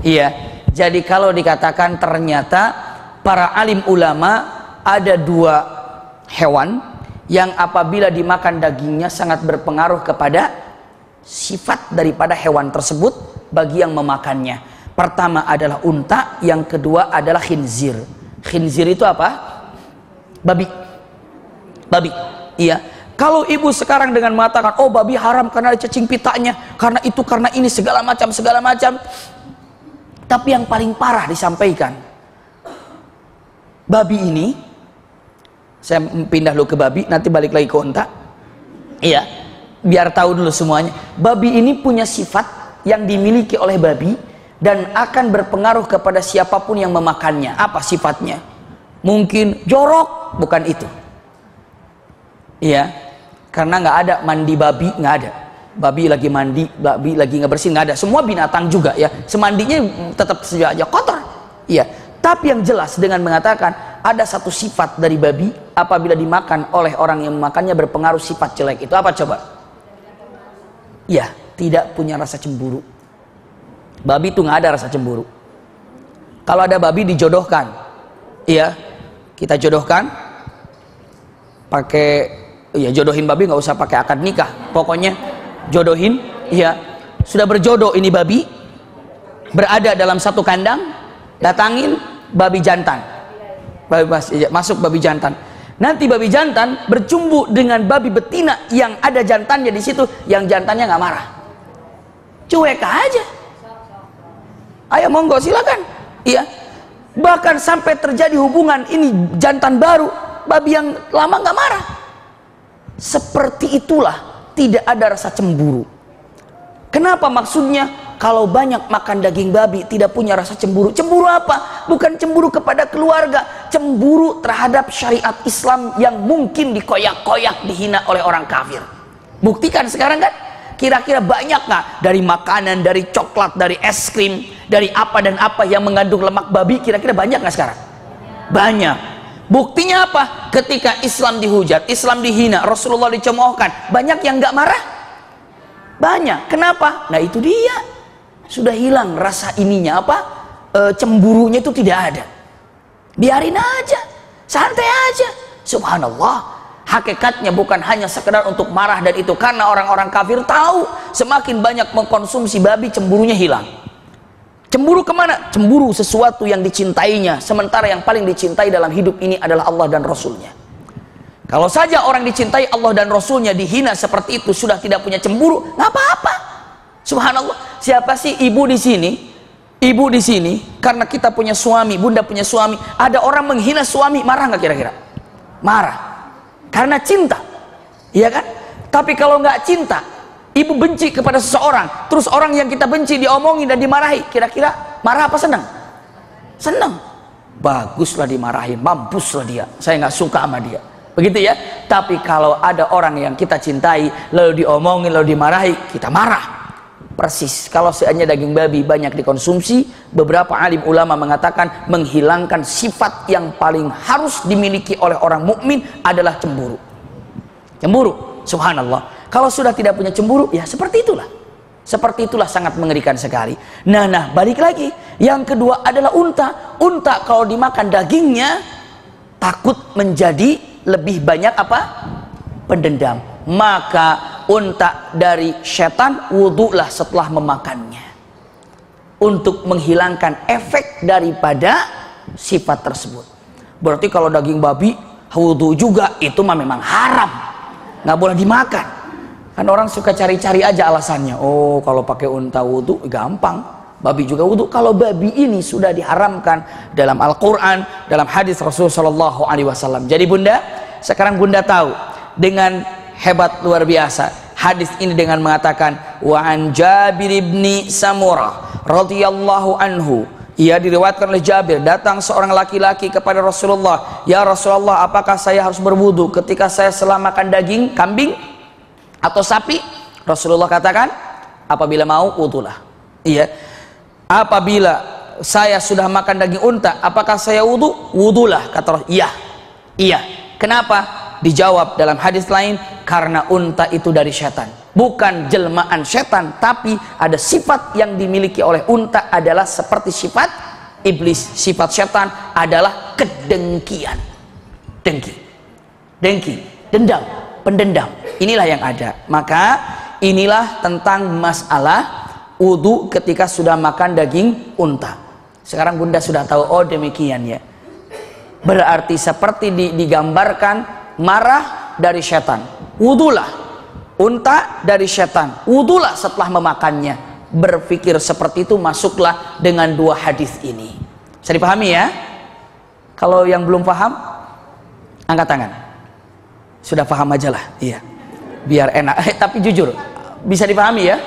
Iya. Jadi kalau dikatakan ternyata para alim ulama ada 2 hewan yang apabila dimakan dagingnya sangat berpengaruh kepada sifat daripada hewan tersebut bagi yang memakannya. Pertama adalah unta, yang kedua adalah khinzir. Khinzir itu apa? Babi. Babi. Iya. Kalau ibu sekarang dengan mengatakan, oh babi haram karena ada cacing pitanya, karena itu, karena ini, segala macam. Tapi yang paling parah disampaikan, babi ini, saya pindah dulu ke babi, nanti balik lagi ke unta. Iya. Biar tahu dulu semuanya. Babi ini punya sifat yang dimiliki oleh babi dan akan berpengaruh kepada siapapun yang memakannya. Apa sifatnya? Mungkin jorok, bukan itu. Iya, karena nggak ada mandi babi, nggak ada. Babi lagi mandi, babi lagi ngebersihin, nggak ada. Semua binatang juga ya, semandinya tetap saja kotor. Iya, tapi yang jelas dengan mengatakan ada satu sifat dari babi apabila dimakan oleh orang yang memakannya berpengaruh sifat jelek. Itu apa coba? Ya, tidak punya rasa cemburu. Babi itu nggak ada rasa cemburu. Kalau ada babi dijodohkan, iya, kita jodohkan pakai, ya jodohin babi nggak usah pakai akad nikah, pokoknya jodohin, iya. Sudah berjodoh ini babi, berada dalam satu kandang, datangin babi jantan, masuk babi jantan. Nanti babi jantan bercumbu dengan babi betina yang ada jantannya di situ, yang jantannya nggak marah, cuek aja. Ayo monggo silakan, iya. Bahkan sampai terjadi hubungan ini jantan baru, babi yang lama nggak marah. Seperti itulah, tidak ada rasa cemburu. Kenapa maksudnya? Kalau banyak makan daging babi tidak punya rasa cemburu. Cemburu apa? Bukan cemburu kepada keluarga, cemburu terhadap syariat Islam yang mungkin dikoyak-koyak, dihina oleh orang kafir. Buktikan sekarang kan? Kira-kira banyak nggak dari makanan, dari coklat, dari es krim, dari apa dan apa yang mengandung lemak babi? Kira-kira banyak nggak sekarang? Banyak. Buktinya apa? Ketika Islam dihujat, Islam dihina, Rasulullah dicemoohkan, banyak yang nggak marah? Banyak. Kenapa? Nah itu dia, sudah hilang rasa ininya apa, cemburunya itu tidak ada. Biarin aja, santai aja. Subhanallah, hakikatnya bukan hanya sekedar untuk marah dan itu, karena orang-orang kafir tahu semakin banyak mengkonsumsi babi, cemburunya hilang. Cemburu kemana? Cemburu sesuatu yang dicintainya, sementara yang paling dicintai dalam hidup ini adalah Allah dan Rasulnya. Kalau saja orang dicintai Allah dan Rasulnya dihina seperti itu, sudah tidak punya cemburu, nggak apa-apa. Subhanallah, siapa sih ibu di sini? Ibu di sini, karena kita punya suami, bunda punya suami, ada orang menghina suami, marah nggak kira-kira? Marah, karena cinta, iya kan? Tapi kalau nggak cinta, ibu benci kepada seseorang, terus orang yang kita benci diomongin dan dimarahi, kira-kira marah apa senang? Senang. Baguslah dimarahin, mampuslah dia, saya nggak suka sama dia, begitu ya. Tapi kalau ada orang yang kita cintai lalu diomongin, lalu dimarahi, kita marah. Persis kalau seandainya daging babi banyak dikonsumsi, beberapa alim ulama mengatakan menghilangkan sifat yang paling harus dimiliki oleh orang mukmin adalah cemburu. Cemburu, subhanallah. Kalau sudah tidak punya cemburu, ya seperti itulah. Seperti itulah, sangat mengerikan sekali. Nah, balik lagi. Yang kedua adalah unta. Unta kalau dimakan dagingnya, takut menjadi lebih banyak apa? Pendendam. Maka unta dari setan, wudulah setelah memakannya, untuk menghilangkan efek daripada sifat tersebut. Berarti kalau daging babi wudu juga, itu mah memang haram, nggak boleh dimakan. Kan orang suka cari-cari aja alasannya. Oh, kalau pakai unta wudu gampang, babi juga wudu. Kalau babi ini sudah diharamkan dalam Al-Quran, dalam hadis Rasulullah SAW. Jadi bunda, sekarang bunda tahu dengan hebat luar biasa hadis ini dengan mengatakan, wa an Jabir ibni Samurah radhiyallahu anhu, ia diriwayatkan oleh Jabir, datang seorang laki-laki kepada Rasulullah, ya Rasulullah, apakah saya harus berwudu ketika saya setelah makan daging kambing atau sapi? Rasulullah katakan, apabila mau wudulah. Iya. Apabila saya sudah makan daging unta, apakah saya wudu? Wudulah, kata Rasulullah. Iya. Iya. Kenapa? Dijawab dalam hadis lain, karena unta itu dari setan, bukan jelmaan setan, tapi ada sifat yang dimiliki oleh unta adalah seperti sifat iblis. Sifat setan adalah kedengkian, dengki, dendam, pendendam. Inilah yang ada. Maka inilah tentang masalah wudu ketika sudah makan daging unta. Sekarang bunda sudah tahu, oh demikian ya. Berarti seperti digambarkan, marah dari setan, wudulah. Unta dari setan, wudulah setelah memakannya. Berpikir seperti itu, masuklah dengan dua hadis ini. Bisa dipahami ya? Kalau yang belum paham, angkat tangan. Sudah paham aja lah, iya, biar enak. Tapi jujur, bisa dipahami ya?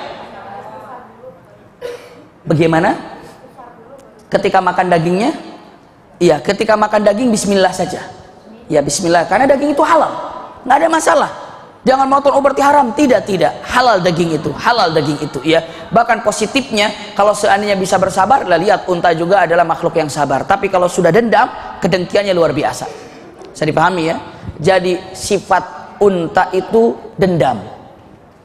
Bagaimana? Ketika makan dagingnya, iya, ketika makan daging bismillah saja. Ya bismillah, karena daging itu halal, nggak ada masalah. Jangan motong, oh berarti haram. Tidak, halal daging itu, halal daging itu ya. Bahkan positifnya, kalau seandainya bisa bersabar, lihat unta juga adalah makhluk yang sabar. Tapi kalau sudah dendam, kedengkiannya luar biasa. Bisa dipahami ya? Jadi sifat unta itu dendam,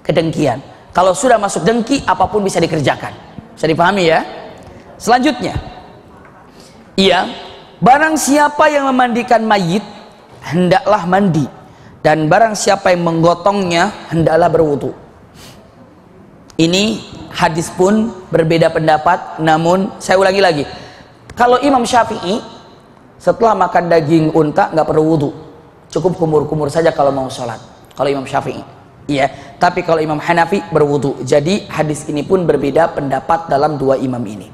kedengkian. Kalau sudah masuk dengki, apapun bisa dikerjakan. Bisa dipahami ya? Selanjutnya, iya, barang siapa yang memandikan mayit hendaklah mandi, dan barang siapa yang menggotongnya hendaklah berwudu. Ini hadis pun berbeda pendapat, namun saya ulangi lagi. Kalau Imam Syafi'i setelah makan daging unta nggak perlu wudu, cukup kumur-kumur saja kalau mau sholat. Kalau Imam Syafi'i, iya. Tapi kalau Imam Hanafi berwudu. Jadi hadis ini pun berbeda pendapat dalam dua imam ini.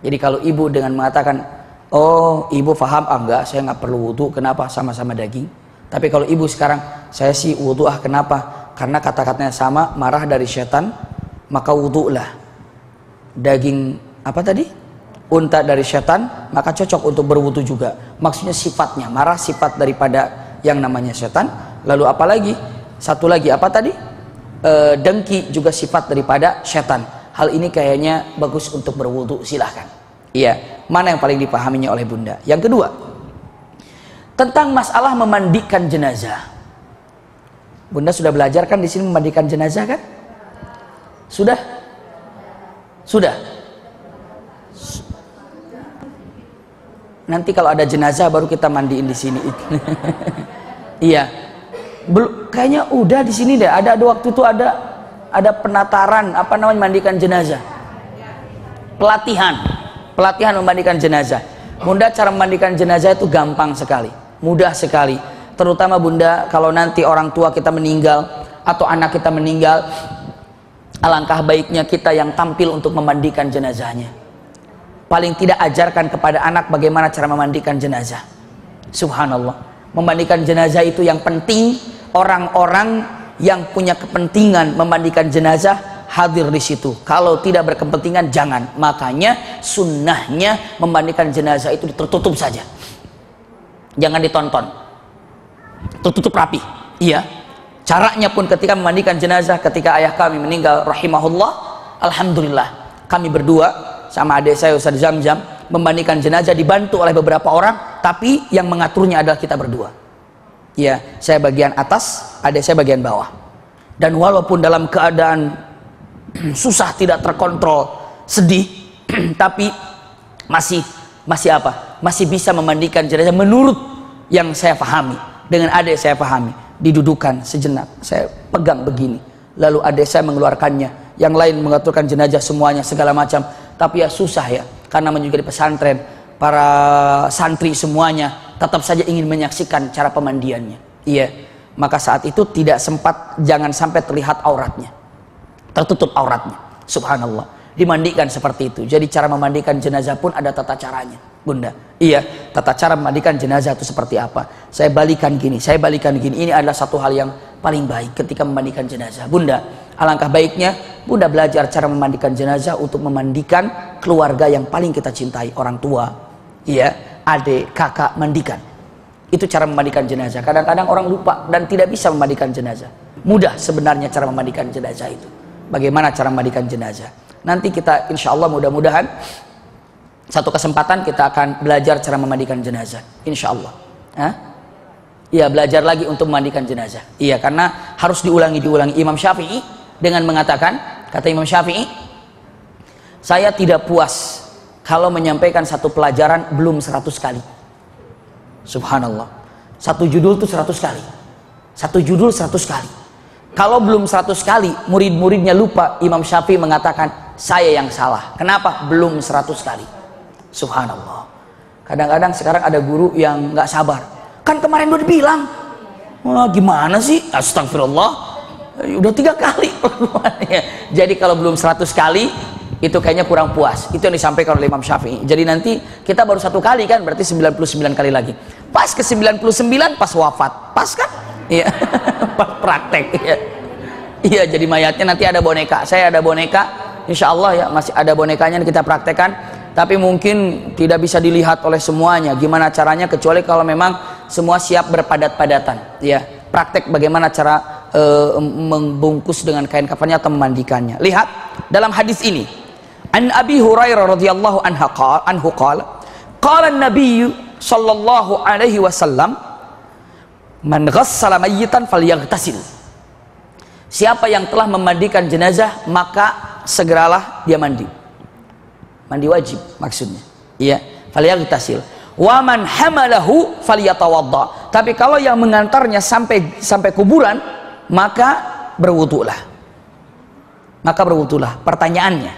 Jadi kalau ibu dengan mengatakan, oh ibu faham, enggak, saya nggak perlu wudu, kenapa? Sama-sama daging. Tapi kalau ibu sekarang, saya sih wudu, kenapa? Karena kata-katanya sama, marah dari setan, maka wudulah. Daging apa tadi? Unta dari setan, maka cocok untuk berwudu juga. Maksudnya sifatnya, marah sifat daripada yang namanya setan. Lalu apalagi? Satu lagi apa tadi? Dengki juga sifat daripada setan. Hal ini kayaknya bagus untuk berwudu, silahkan. Iya, mana yang paling dipahaminya oleh bunda? Yang kedua, tentang masalah memandikan jenazah. Bunda sudah belajar kan di sini memandikan jenazah kan? Sudah? Sudah? Nanti kalau ada jenazah baru kita mandiin di sini. Iya. Belum, kayaknya udah di sini deh. Ada waktu itu ada penataran apa namanya mandikan jenazah. Pelatihan memandikan jenazah. Bunda, cara memandikan jenazah itu gampang sekali, mudah sekali. Terutama bunda kalau nanti orang tua kita meninggal atau anak kita meninggal, alangkah baiknya kita yang tampil untuk memandikan jenazahnya. Paling tidak ajarkan kepada anak bagaimana cara memandikan jenazah. Subhanallah, memandikan jenazah itu yang penting. Orang-orang yang punya kepentingan memandikan jenazah hadir di situ. Kalau tidak berkepentingan jangan. Makanya sunnahnya memandikan jenazah itu tertutup saja, jangan ditonton, tertutup rapi. Iya, caranya pun ketika memandikan jenazah, ketika ayah kami meninggal rahimahullah, alhamdulillah kami berdua sama adik saya Ustaz Zamzam memandikan jenazah, dibantu oleh beberapa orang, tapi yang mengaturnya adalah kita berdua. Ya, saya bagian atas, adik saya bagian bawah. Dan walaupun dalam keadaan susah, tidak terkontrol, sedih, tapi masih apa? Masih bisa memandikan jenazah menurut yang saya pahami. Dengan adik saya pahami, didudukan sejenak, saya pegang begini, lalu adik saya mengeluarkannya, yang lain mengaturkan jenazah semuanya segala macam. Tapi ya susah ya, karena juga di pesantren, para santri semuanya tetap saja ingin menyaksikan cara pemandiannya. Iya, maka saat itu tidak sempat, jangan sampai terlihat auratnya, tertutup auratnya. Subhanallah, dimandikan seperti itu. Jadi cara memandikan jenazah pun ada tata caranya, bunda. Iya, tata cara memandikan jenazah itu seperti apa? Saya balikan gini, saya balikan gini. Ini adalah satu hal yang paling baik ketika memandikan jenazah. Bunda, alangkah baiknya bunda belajar cara memandikan jenazah untuk memandikan keluarga yang paling kita cintai, orang tua, iya, adik, kakak, mandikan. Itu cara memandikan jenazah. Kadang-kadang orang lupa dan tidak bisa memandikan jenazah. Mudah sebenarnya cara memandikan jenazah itu. Bagaimana cara memandikan jenazah? Nanti kita insya Allah mudah-mudahan satu kesempatan kita akan belajar cara memandikan jenazah, insya Allah. Iya, belajar lagi untuk memandikan jenazah. Iya, karena harus diulangi. Imam Syafi'i dengan mengatakan, kata Imam Syafi'i, saya tidak puas kalau menyampaikan satu pelajaran belum 100 kali. Subhanallah, satu judul itu 100 kali, satu judul 100 kali. Kalau belum 100 kali murid-muridnya lupa, Imam Syafi'i mengatakan saya yang salah. Kenapa? Belum 100 kali. Subhanallah. Kadang-kadang sekarang ada guru yang nggak sabar. Kan kemarin udah dibilang. Wah, gimana sih? Astagfirullah. Udah 3 kali. Jadi kalau belum 100 kali itu kayaknya kurang puas. Itu yang disampaikan oleh Imam Syafi'i. Jadi nanti kita baru 1 kali kan, berarti 99 kali lagi. Pas ke 99 pas wafat. Pas kan? Iya. Pas praktek. Iya. Iya, jadi mayatnya nanti ada boneka. Saya ada boneka. Insya Allah ya masih ada bonekanya kita praktekkan. Tapi mungkin tidak bisa dilihat oleh semuanya. Gimana caranya kecuali kalau memang semua siap berpadat-padatan. Ya, praktek bagaimana cara membungkus dengan kain kafannya atau memandikannya. Lihat dalam hadis ini. An Abi Hurairah radhiyallahu anhu qala an-nabiy sallallahu alaihi wasallam man ghassala mayyitan falyaghtasil. Siapa yang telah memandikan jenazah maka segeralah dia mandi. Mandi wajib maksudnya. Iya, falyaghtasil. Wa man hamalahu falyatawadda. Tapi kalau yang mengantarnya sampai kuburan, maka berwudulah. Maka berwudulah. Pertanyaannya,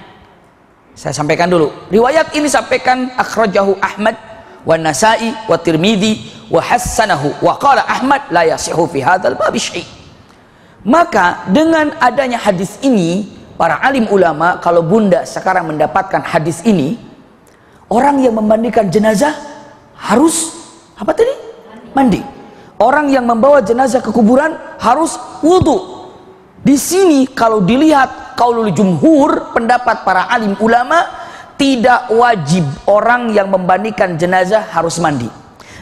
saya sampaikan dulu. Riwayat ini sampaikan akhrajahu Ahmad wa Nasa'i wa Tirmidzi wa hassanahu wa qala Ahmad la yasihu fi hadzal bab syai'. Maka dengan adanya hadis ini, para alim ulama, kalau Bunda sekarang mendapatkan hadis ini, orang yang memandikan jenazah harus apa tadi? Mandi. Orang yang membawa jenazah ke kuburan harus wudu. Di sini kalau dilihat qaulul jumhur, pendapat para alim ulama, tidak wajib orang yang memandikan jenazah harus mandi,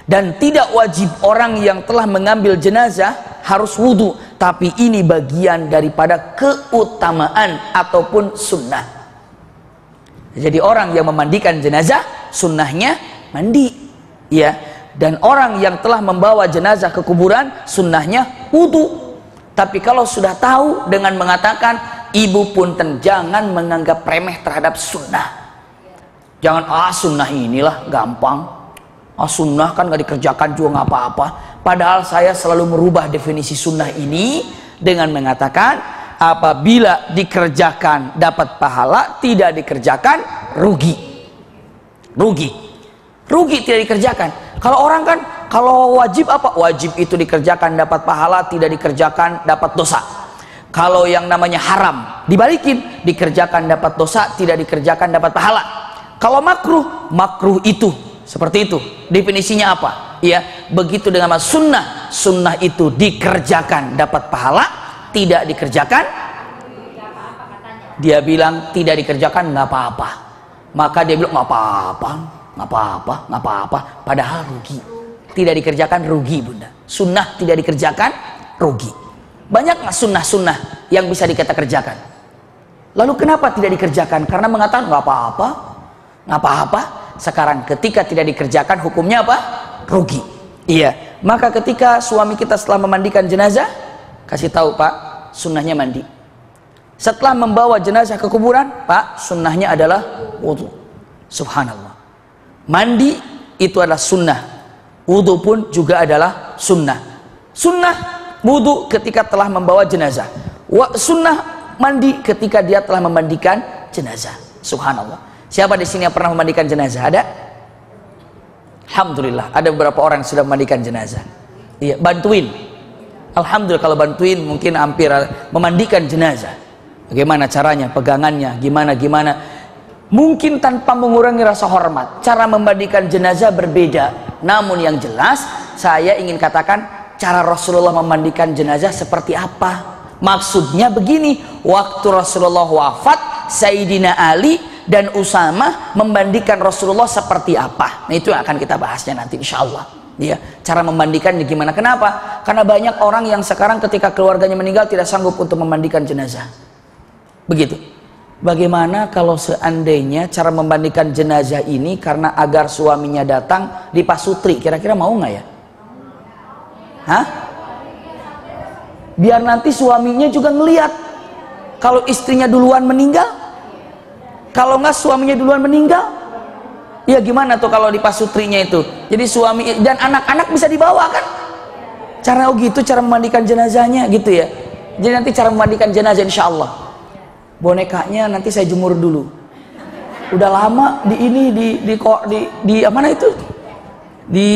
dan tidak wajib orang yang telah mengambil jenazah harus wudu. Tapi ini bagian daripada keutamaan ataupun sunnah. Jadi orang yang memandikan jenazah sunnahnya mandi, ya. Dan orang yang telah membawa jenazah ke kuburan sunnahnya wudu. Tapi kalau sudah tahu dengan mengatakan, ibu punten, jangan menganggap remeh terhadap sunnah. Jangan, sunnah inilah gampang, sunnah kan gak dikerjakan juga gak apa-apa. Padahal saya selalu merubah definisi sunnah ini dengan mengatakan, apabila dikerjakan dapat pahala, tidak dikerjakan rugi. Rugi tidak dikerjakan. Kalau orang kan, kalau wajib apa? Wajib itu dikerjakan dapat pahala, tidak dikerjakan dapat dosa. Kalau yang namanya haram dibalikin, dikerjakan dapat dosa, tidak dikerjakan dapat pahala. Kalau makruh itu seperti itu. Definisinya apa? Ya, begitu dengan sunnah. Sunnah itu dikerjakan dapat pahala, tidak dikerjakan, dia bilang tidak dikerjakan nggak apa-apa. Maka dia bilang nggak apa-apa. Padahal rugi. Tidak dikerjakan rugi, Bunda. Sunnah tidak dikerjakan rugi. Banyak nggak sunnah-sunnah yang bisa kita kerjakan? Lalu kenapa tidak dikerjakan? Karena mengatakan nggak apa-apa. Sekarang ketika tidak dikerjakan, hukumnya apa? Rugi. Iya. Maka ketika suami kita setelah memandikan jenazah, kasih tahu, Pak, sunnahnya mandi. Setelah membawa jenazah ke kuburan, Pak, sunnahnya adalah wudu. Subhanallah. Mandi itu adalah sunnah. Wudu pun juga adalah sunnah. Sunnah wudu ketika telah membawa jenazah. Sunnah mandi ketika dia telah memandikan jenazah. Subhanallah. Siapa di sini yang pernah memandikan jenazah? Ada? Alhamdulillah, ada beberapa orang yang sudah memandikan jenazah. Iya, bantuin. Alhamdulillah kalau bantuin, mungkin hampir memandikan jenazah. Bagaimana caranya, pegangannya, gimana. Mungkin tanpa mengurangi rasa hormat. Cara memandikan jenazah berbeda. Namun yang jelas, saya ingin katakan cara Rasulullah memandikan jenazah seperti apa. Maksudnya begini, waktu Rasulullah wafat, Sayyidina Ali dan Usama memandikan Rasulullah seperti apa. Nah, itu yang akan kita bahasnya nanti insya Allah. Ya, cara memandikannya gimana? Kenapa? Karena banyak orang yang sekarang ketika keluarganya meninggal tidak sanggup untuk memandikan jenazah. Begitu. Bagaimana kalau seandainya cara memandikan jenazah ini karena agar suaminya datang dipasutri, kira-kira mau nggak ya? Hah? Biar nanti suaminya juga ngelihat. Kalau istrinya duluan meninggal, kalau nggak suaminya duluan meninggal, ya gimana tuh kalau dipasutrinya itu? Jadi suami dan anak-anak bisa dibawa kan? Cara gitu, cara memandikan jenazahnya gitu ya. Jadi nanti cara memandikan jenazah insya Allah. Bonekanya nanti saya jemur dulu. Udah lama di mana itu? Di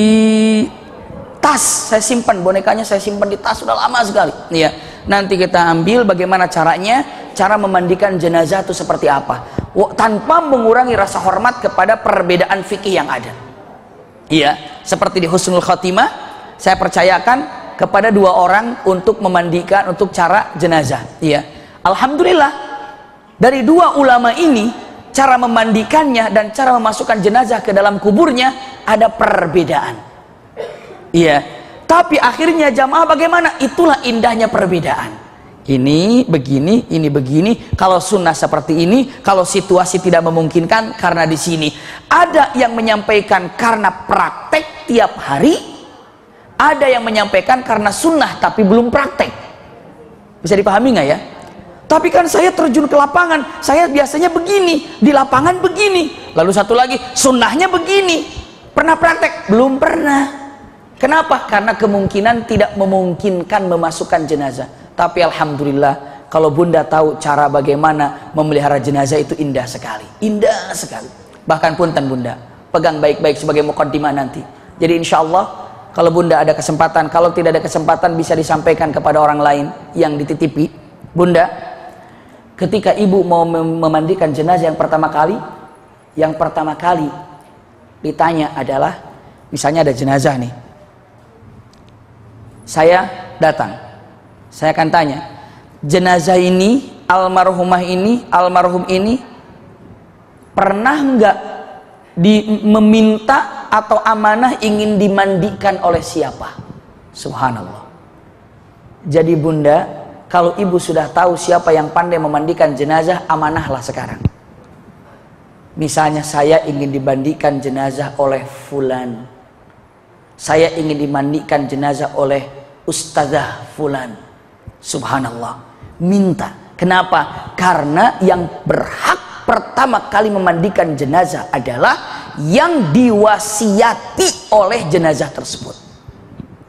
tas saya simpan, bonekanya saya simpan di tas sudah lama sekali. Iya. Nanti kita ambil bagaimana caranya, cara memandikan jenazah itu seperti apa, tanpa mengurangi rasa hormat kepada perbedaan fikih yang ada. Iya, seperti di Husnul Khotimah, saya percayakan kepada 2 orang untuk memandikan, untuk cara jenazah. Iya. Alhamdulillah. Dari 2 ulama ini, cara memandikannya dan cara memasukkan jenazah ke dalam kuburnya ada perbedaan. Iya. Tapi akhirnya jamaah bagaimana? Itulah indahnya perbedaan. Ini begini, ini begini. Kalau sunnah seperti ini, kalau situasi tidak memungkinkan karena di sini. Ada yang menyampaikan karena praktek tiap hari. Ada yang menyampaikan karena sunnah tapi belum praktek. Bisa dipahami nggak ya? Tapi kan saya terjun ke lapangan, saya biasanya begini, di lapangan begini. Lalu satu lagi, sunnahnya begini. Pernah praktek? Belum pernah. Kenapa? Karena kemungkinan tidak memungkinkan memasukkan jenazah. Tapi alhamdulillah, kalau bunda tahu cara bagaimana memelihara jenazah itu indah sekali. Indah sekali. Bahkan punten bunda, pegang baik-baik sebagai muqaddimah nanti. Jadi insya Allah, kalau bunda ada kesempatan, kalau tidak ada kesempatan bisa disampaikan kepada orang lain yang dititipi. Bunda, ketika ibu mau memandikan jenazah yang pertama kali ditanya adalah, misalnya ada jenazah nih, saya datang, saya akan tanya, jenazah ini, almarhum ini pernah nggak meminta atau amanah ingin dimandikan oleh siapa? Subhanallah. Jadi bunda, kalau ibu sudah tahu siapa yang pandai memandikan jenazah, amanahlah sekarang. Misalnya saya ingin dimandikan jenazah oleh fulan, saya ingin dimandikan jenazah oleh ustazah fulan. Subhanallah. Minta. Kenapa? Karena yang berhak pertama kali memandikan jenazah adalah yang diwasiati oleh jenazah tersebut.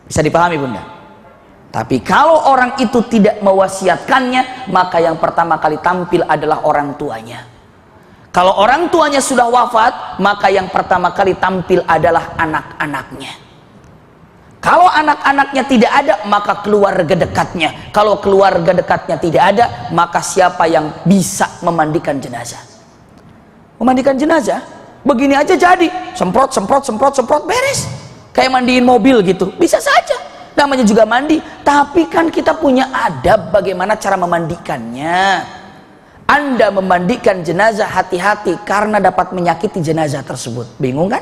Bisa dipahami bunda? Tapi kalau orang itu tidak mewasiatkannya, maka yang pertama kali tampil adalah orang tuanya. Kalau orang tuanya sudah wafat, maka yang pertama kali tampil adalah anak-anaknya. Kalau anak-anaknya tidak ada, maka keluarga dekatnya. Kalau keluarga dekatnya tidak ada, maka siapa yang bisa memandikan jenazah? Memandikan jenazah, begini aja jadi. Semprot, beres. Kayak mandiin mobil gitu, bisa saja. Namanya juga mandi, tapi kan kita punya adab bagaimana cara memandikannya. Anda memandikan jenazah hati-hati karena dapat menyakiti jenazah tersebut. Bingung kan?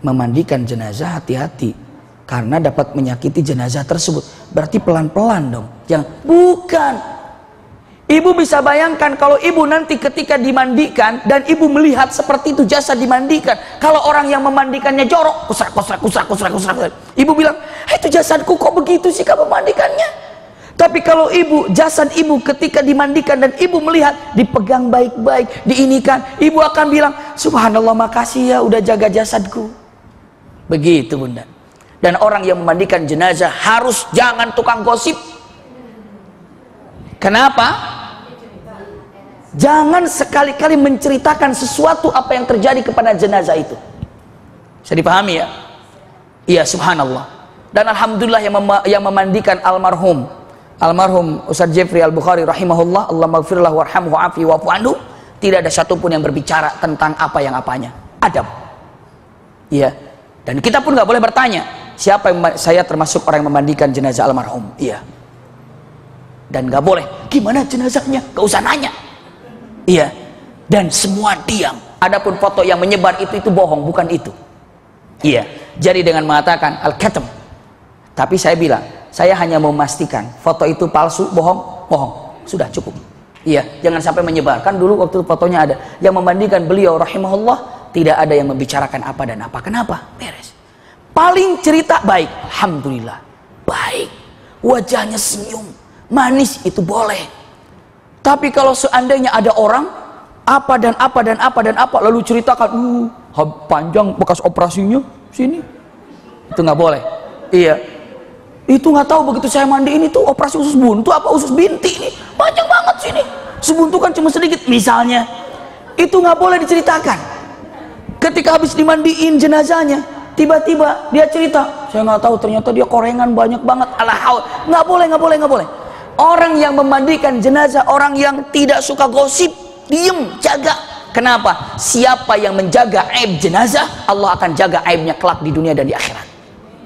Memandikan jenazah hati-hati karena dapat menyakiti jenazah tersebut. Berarti pelan-pelan dong. Yang bukan. Ibu bisa bayangkan kalau ibu nanti ketika dimandikan dan ibu melihat seperti itu jasad dimandikan. Kalau orang yang memandikannya jorok, kusrak. Ibu bilang, itu jasadku kok begitu sih kamu memandikannya? Tapi kalau ibu, jasad ibu ketika dimandikan dan ibu melihat dipegang baik-baik, diinikan, ibu akan bilang, subhanallah, makasih ya udah jaga jasadku. Begitu bunda. Dan orang yang memandikan jenazah harus jangan tukang gosip. Kenapa? Jangan sekali-kali menceritakan sesuatu apa yang terjadi kepada jenazah itu. Bisa dipahami ya? Iya, subhanallah. Dan alhamdulillah yang memandikan almarhum Ustaz Jeffrey Al-Bukhari rahimahullah, Allah maghfirlah warhamhu wa'afi wa'fu anhu, tidak ada satupun yang berbicara tentang apa yang apanya. Adab. Iya. Dan kita pun nggak boleh bertanya, siapa yang saya termasuk orang yang memandikan jenazah almarhum? Iya. Dan nggak boleh, gimana jenazahnya? Gak usah nanya. Iya. Dan semua diam. Adapun foto yang menyebar itu bohong, bukan itu. Iya. Jadi dengan mengatakan al-katam. Tapi saya bilang, saya hanya memastikan foto itu palsu, bohong. Sudah cukup. Iya, jangan sampai menyebarkan. Dulu waktu fotonya ada yang memandikan beliau rahimahullah, tidak ada yang membicarakan apa dan apa. Kenapa? Beres. Paling cerita baik, alhamdulillah. Baik. Wajahnya senyum, manis, itu boleh. Tapi kalau seandainya ada orang apa dan apa lalu ceritakan, panjang bekas operasinya sini, itu nggak boleh. Iya. Itu nggak tahu begitu saya mandiin itu operasi usus buntu apa usus binti ini panjang banget sini, sebuntu kan cuma sedikit misalnya, itu nggak boleh diceritakan. Ketika habis dimandiin jenazahnya, tiba-tiba dia cerita, saya nggak tahu ternyata dia korengan banyak banget, nggak boleh. Orang yang memandikan jenazah orang yang tidak suka gosip, diem, jaga. Kenapa? Siapa yang menjaga aib jenazah, Allah akan jaga aibnya kelak di dunia dan di akhirat.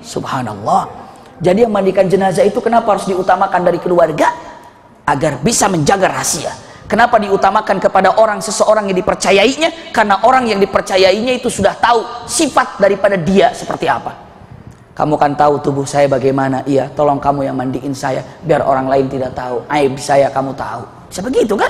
Subhanallah. Jadi yang mandikan jenazah itu kenapa harus diutamakan dari keluarga? Agar bisa menjaga rahasia. Kenapa diutamakan kepada seseorang yang dipercayainya? Karena orang yang dipercayainya itu sudah tahu sifat daripada dia seperti apa. Kamu kan tahu tubuh saya bagaimana. Iya, tolong kamu yang mandiin saya biar orang lain tidak tahu. Aib saya kamu tahu. Bisa begitu kan?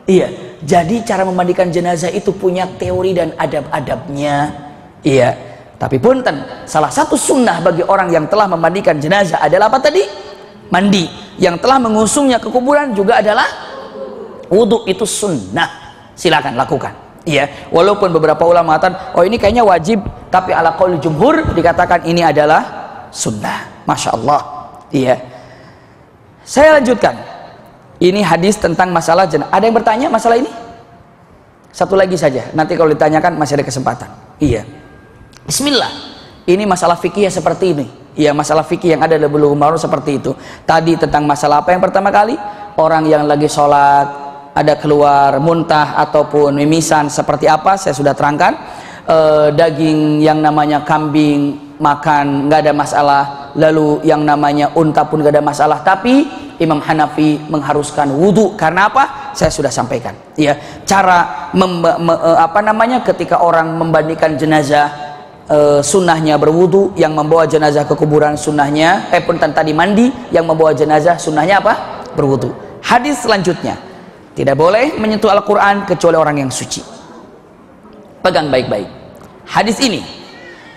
Iya. Jadi cara memandikan jenazah itu punya teori dan adab-adabnya. Iya. Tapi punten, salah satu sunnah bagi orang yang telah memandikan jenazah adalah apa tadi? Mandi. Yang telah mengusungnya ke kuburan juga adalah wudhu. Itu sunnah. Silakan lakukan. Iya, walaupun beberapa ulama mengatakan, oh ini kayaknya wajib, tapi ala qaul jumhur dikatakan ini adalah sunnah. Masya Allah. Iya. Saya lanjutkan. Ini hadis tentang masalah jenazah. Ada yang bertanya masalah ini? Satu lagi saja. Nanti kalau ditanyakan masih ada kesempatan. Iya. Bismillah. Ini masalah fikih seperti ini. Iya, masalah fikih yang ada di Bulughul Maram seperti itu. Tadi tentang masalah apa yang pertama kali? Orang yang lagi sholat ada keluar muntah ataupun mimisan seperti apa? Saya sudah terangkan. Daging yang namanya kambing makan nggak ada masalah. Lalu yang namanya unta pun nggak ada masalah. Tapi Imam Hanafi mengharuskan wudhu karena apa? Saya sudah sampaikan. Ya, cara ketika orang membandingkan jenazah, sunnahnya berwudhu, yang membawa jenazah ke kuburan sunnahnya, tadi mandi, yang membawa jenazah sunnahnya apa? Berwudhu. Hadis selanjutnya, tidak boleh menyentuh Al-Quran kecuali orang yang suci. Pegang baik-baik. Hadis ini,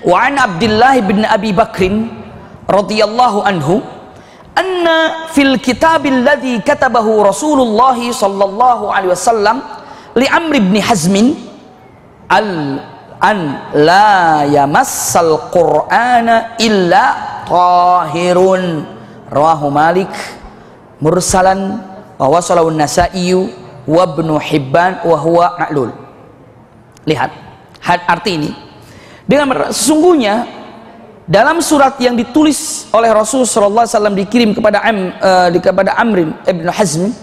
wa an Abdullah bin Abi Bakrin radhiyallahu anhu, anna fil kitabil ladzi katabahu Rasulullah sallallahu alaihi wasallam li Amr bin Hazmin an la yamassal Qur'ana illa tahirun, rawahu Malik mursalan wa wasalahu an-Nasa'i wa Ibnu Hibban wa huwa ma'lul. Lihat arti ini. Dengan sesungguhnya dalam surat yang ditulis oleh Rasul sallallahu alaihi wasallam dikirim kepada Amr ibn Hazm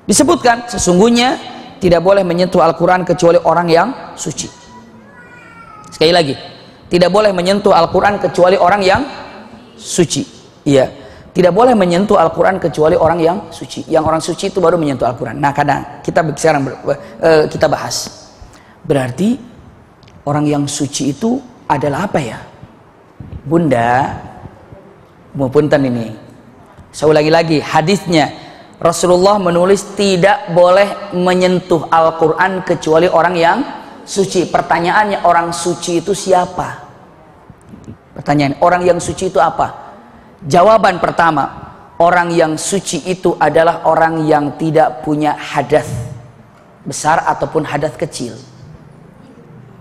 disebutkan sesungguhnya tidak boleh menyentuh Al-Quran kecuali orang yang suci. Sekali lagi, tidak boleh menyentuh Al-Quran kecuali orang yang suci. Iya, tidak boleh menyentuh Al-Quran kecuali orang yang suci. Yang orang suci itu baru menyentuh Al-Quran. Nah, kadang kita sekarang kita bahas. Berarti orang yang suci itu adalah apa ya? Bunda, punten ini. Saya ulangi lagi hadisnya. Rasulullah menulis tidak boleh menyentuh Al-Quran kecuali orang yang suci. Pertanyaannya, orang suci itu siapa? Pertanyaan, orang yang suci itu apa? Jawaban pertama, orang yang suci itu adalah orang yang tidak punya hadas besar ataupun hadas kecil.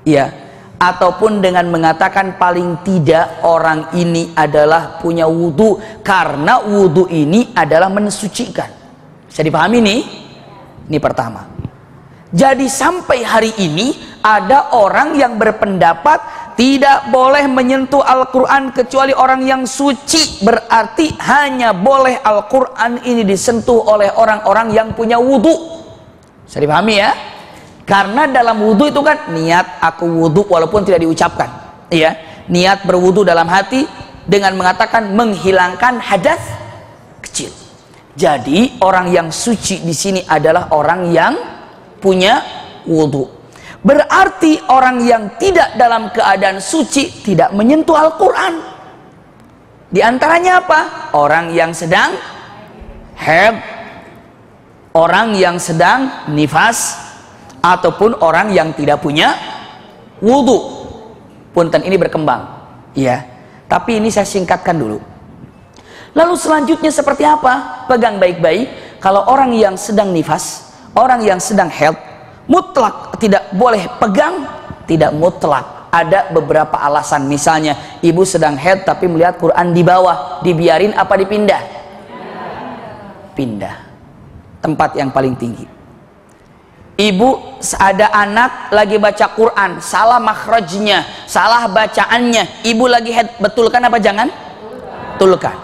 Iya, ataupun dengan mengatakan paling tidak orang ini adalah punya wudhu, karena wudhu ini adalah mensucikan. Bisa dipahami nih? Ini pertama. Jadi sampai hari ini ada orang yang berpendapat tidak boleh menyentuh Al-Quran kecuali orang yang suci. Berarti hanya boleh Al-Quran ini disentuh oleh orang-orang yang punya wudhu. Bisa dipahami ya? Karena dalam wudhu itu kan niat aku wudhu walaupun tidak diucapkan, ya, niat berwudhu dalam hati dengan mengatakan menghilangkan hadas kecil. Jadi orang yang suci di sini adalah orang yang punya wudhu. Berarti orang yang tidak dalam keadaan suci tidak menyentuh Al-Quran. Di antaranya apa? Orang yang sedang haid, orang yang sedang nifas, ataupun orang yang tidak punya wudhu. Punten ini berkembang, ya. Tapi ini saya singkatkan dulu. Lalu selanjutnya seperti apa? Pegang baik-baik. Kalau orang yang sedang nifas, orang yang sedang haid, mutlak tidak boleh pegang, tidak mutlak. Ada beberapa alasan. Misalnya ibu sedang haid tapi melihat Quran di bawah, dibiarin apa dipindah? Pindah. Tempat yang paling tinggi. Ibu ada anak lagi baca Quran, salah makhrajnya, salah bacaannya, ibu lagi haid, betulkan apa jangan? Betulkan.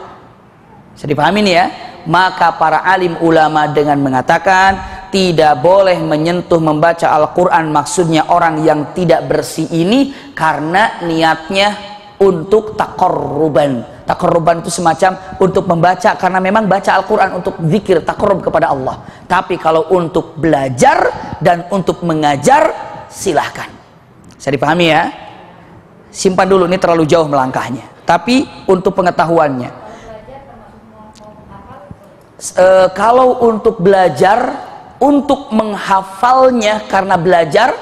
Bisa dipahami nih ya? Maka para alim ulama dengan mengatakan tidak boleh menyentuh membaca Al-Quran, maksudnya orang yang tidak bersih ini karena niatnya untuk taqarruban. Taqarruban itu semacam untuk membaca karena memang baca Al-Quran untuk zikir, taqarrub kepada Allah. Tapi kalau untuk belajar dan untuk mengajar, silahkan. Saya dipahami ya? Simpan dulu, ini terlalu jauh melangkahnya. Tapi untuk pengetahuannya, kalau untuk belajar, untuk menghafalnya karena belajar,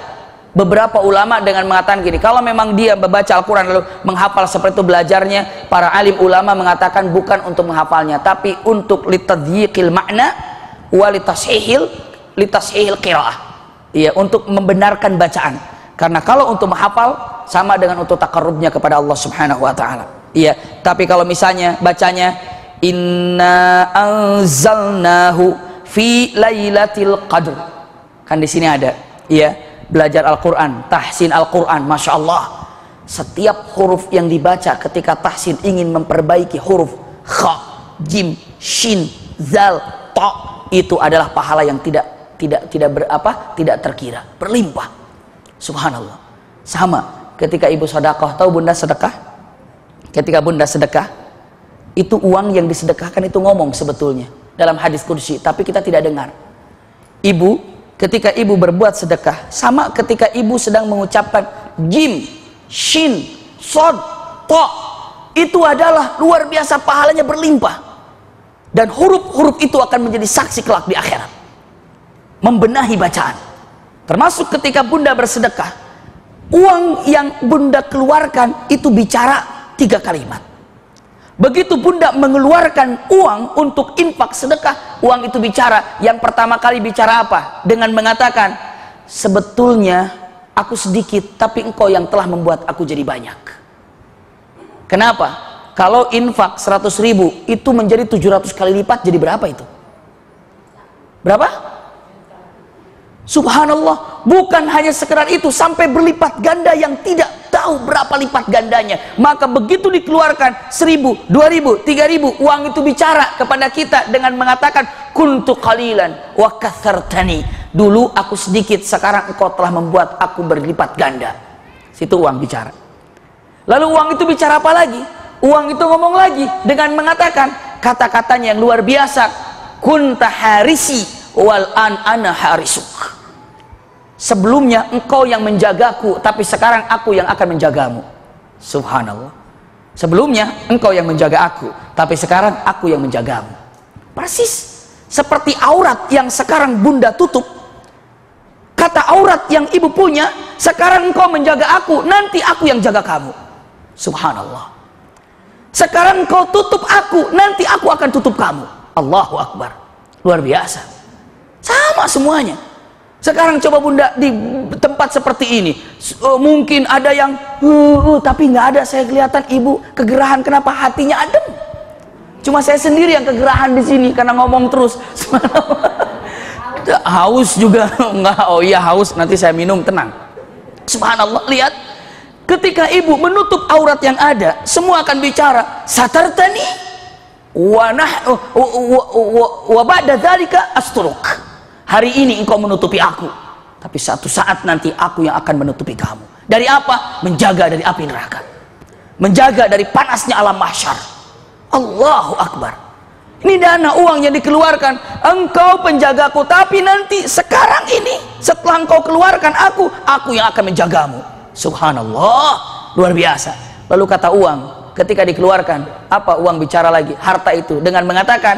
beberapa ulama dengan mengatakan gini, kalau memang dia membaca Al-Quran lalu menghafal seperti itu belajarnya, para alim ulama mengatakan bukan untuk menghafalnya, tapi untuk litadyiqil makna wa litashihil qiraah, Iya, untuk membenarkan bacaan. Karena kalau untuk menghafal sama dengan untuk takarrubnya kepada Allah Subhanahu wa taala. Iya, tapi kalau misalnya bacanya inna anzalnahu fi lailatul qadr. Kan di sini ada, iya, belajar Al-Qur'an, tahsin Al-Qur'an, Masya Allah. Setiap huruf yang dibaca ketika tahsin ingin memperbaiki huruf kha, jim, shin, zal, ta, itu adalah pahala yang tidak terkira, berlimpah. Subhanallah. Sama ketika ibu sedekah, tahu bunda sedekah? Ketika bunda sedekah, itu uang yang disedekahkan itu ngomong sebetulnya dalam hadis qudsi, tapi kita tidak dengar. Ibu, ketika ibu berbuat sedekah, sama ketika ibu sedang mengucapkan jim, shin, sod, ta, itu adalah luar biasa pahalanya, berlimpah. Dan huruf-huruf itu akan menjadi saksi kelak di akhirat, membenahi bacaan. Termasuk ketika bunda bersedekah, uang yang bunda keluarkan itu bicara 3 kalimat. Begitu bunda mengeluarkan uang untuk infak sedekah, uang itu bicara. Yang pertama kali bicara apa? Dengan mengatakan, sebetulnya aku sedikit, tapi engkau yang telah membuat aku jadi banyak. Kenapa? Kalau infak 100.000 itu menjadi 700 kali lipat, jadi berapa itu? Berapa? Subhanallah, bukan hanya sekedar itu, sampai berlipat ganda yang tidak tahu berapa lipat gandanya. Maka begitu dikeluarkan 1.000, 2.000, 3.000, uang itu bicara kepada kita dengan mengatakan kuntu qalilan wa katsartani. Dulu aku sedikit, sekarang engkau telah membuat aku berlipat ganda. Situ uang bicara. Lalu uang itu bicara apa lagi? Uang itu ngomong lagi dengan mengatakan kata-katanya yang luar biasa, kunta harisi wal an ana harisuk. Sebelumnya engkau yang menjagaku, tapi sekarang aku yang akan menjagamu. Subhanallah. Sebelumnya engkau yang menjaga aku, tapi sekarang aku yang menjagamu. Persis seperti aurat yang sekarang bunda tutup. Kata aurat yang ibu punya, sekarang engkau menjaga aku, nanti aku yang jaga kamu. Subhanallah. Sekarang engkau tutup aku, nanti aku akan tutup kamu. Allahu Akbar. Luar biasa. Sama semuanya. Sekarang coba bunda di tempat seperti ini, mungkin ada yang tapi nggak ada saya kelihatan ibu kegerahan. Kenapa? Hatinya adem. Cuma saya sendiri yang kegerahan di sini karena ngomong terus. Haus juga nggak? Oh iya haus, nanti saya minum, tenang. Subhanallah. Lihat, ketika ibu menutup aurat yang ada, semua akan bicara satartani wa ba'da dzalika asturuk. Hari ini engkau menutupi aku, tapi satu saat nanti aku yang akan menutupi kamu. Dari apa? Menjaga dari api neraka, menjaga dari panasnya alam mahsyar. Allahu Akbar. Ini dana uang yang dikeluarkan, engkau penjagaku, tapi nanti sekarang ini setelah engkau keluarkan aku yang akan menjagamu. Subhanallah, luar biasa. Lalu kata uang ketika dikeluarkan, apa uang bicara lagi? Harta itu dengan mengatakan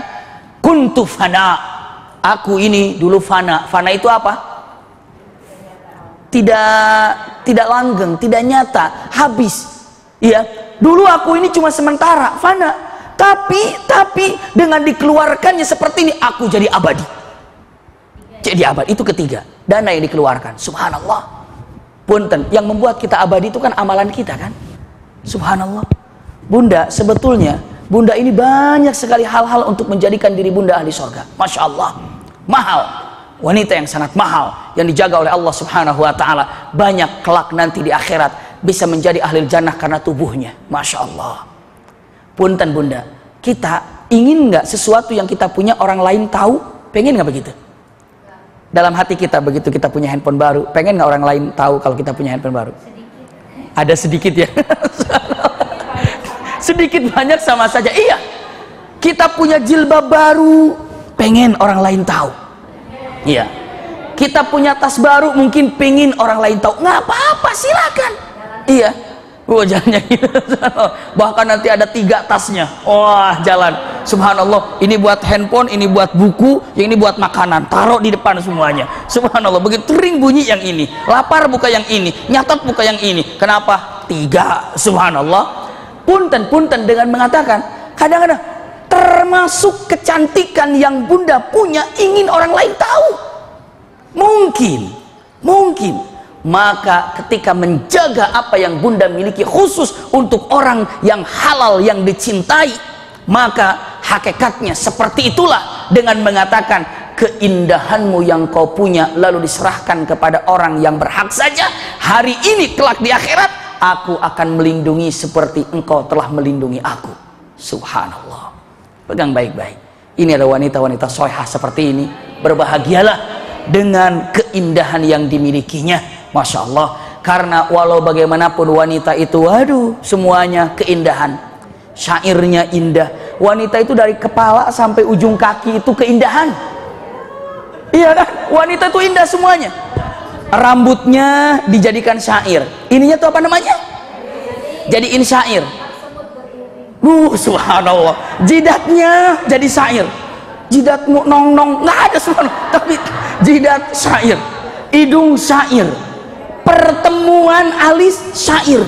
kuntu fana. Aku ini dulu fana. Fana itu apa? Tidak langgeng, tidak nyata, habis. Iya, dulu aku ini cuma sementara, fana. Tapi dengan dikeluarkannya seperti ini, aku jadi abadi. Jadi abadi, itu ketiga. Dana yang dikeluarkan. Subhanallah. Punten, yang membuat kita abadi itu kan amalan kita kan? Subhanallah. Bunda, sebetulnya bunda ini banyak sekali hal-hal untuk menjadikan diri bunda ahli surga. Masya Allah. Mahal. Wanita yang sangat mahal, yang dijaga oleh Allah Subhanahu wa ta'ala. Banyak kelak nanti di akhirat bisa menjadi ahli jannah karena tubuhnya. Masya Allah. Punten bunda, kita ingin nggak sesuatu yang kita punya orang lain tahu? Pengen nggak begitu? Dalam hati kita, begitu kita punya handphone baru, pengen nggak orang lain tahu kalau kita punya handphone baru? Sedikit. Ada sedikit ya. Sedikit banyak sama saja. Iya, kita punya jilbab baru, pengen orang lain tahu. Iya, kita punya tas baru, mungkin pengen orang lain tahu. Nggak apa-apa, silakan. Iya, jangan gitu. Bahkan nanti ada 3 tasnya. Wah, jalan. Subhanallah, ini buat handphone, ini buat buku, yang ini buat makanan. Taruh di depan semuanya. Subhanallah, begitu ring bunyi yang ini, lapar buka yang ini, nyatat buka yang ini. Kenapa? 3. Subhanallah. Punten dengan mengatakan, kadang-kadang termasuk kecantikan yang bunda punya ingin orang lain tahu. Mungkin Mungkin. Maka ketika menjaga apa yang bunda miliki khusus untuk orang yang halal, yang dicintai, maka hakikatnya seperti itulah dengan mengatakan keindahanmu yang kau punya lalu diserahkan kepada orang yang berhak saja, hari ini kelak di akhirat aku akan melindungi seperti engkau telah melindungi aku. Subhanallah. Pegang baik-baik. Ini ada wanita-wanita solehah seperti ini. Berbahagialah dengan keindahan yang dimilikinya. Masya Allah. Karena walau bagaimanapun wanita itu, waduh, semuanya keindahan. Syairnya indah. Wanita itu dari kepala sampai ujung kaki itu keindahan. Iya kan? Wanita itu indah semuanya. Rambutnya dijadikan syair. Ininya tuh apa namanya? Jadiin syair. Subhanallah. Jidatnya jadi syair. Jidat nong-nong nggak ada semua, tapi jidat syair. Hidung syair. Pertemuan alis syair.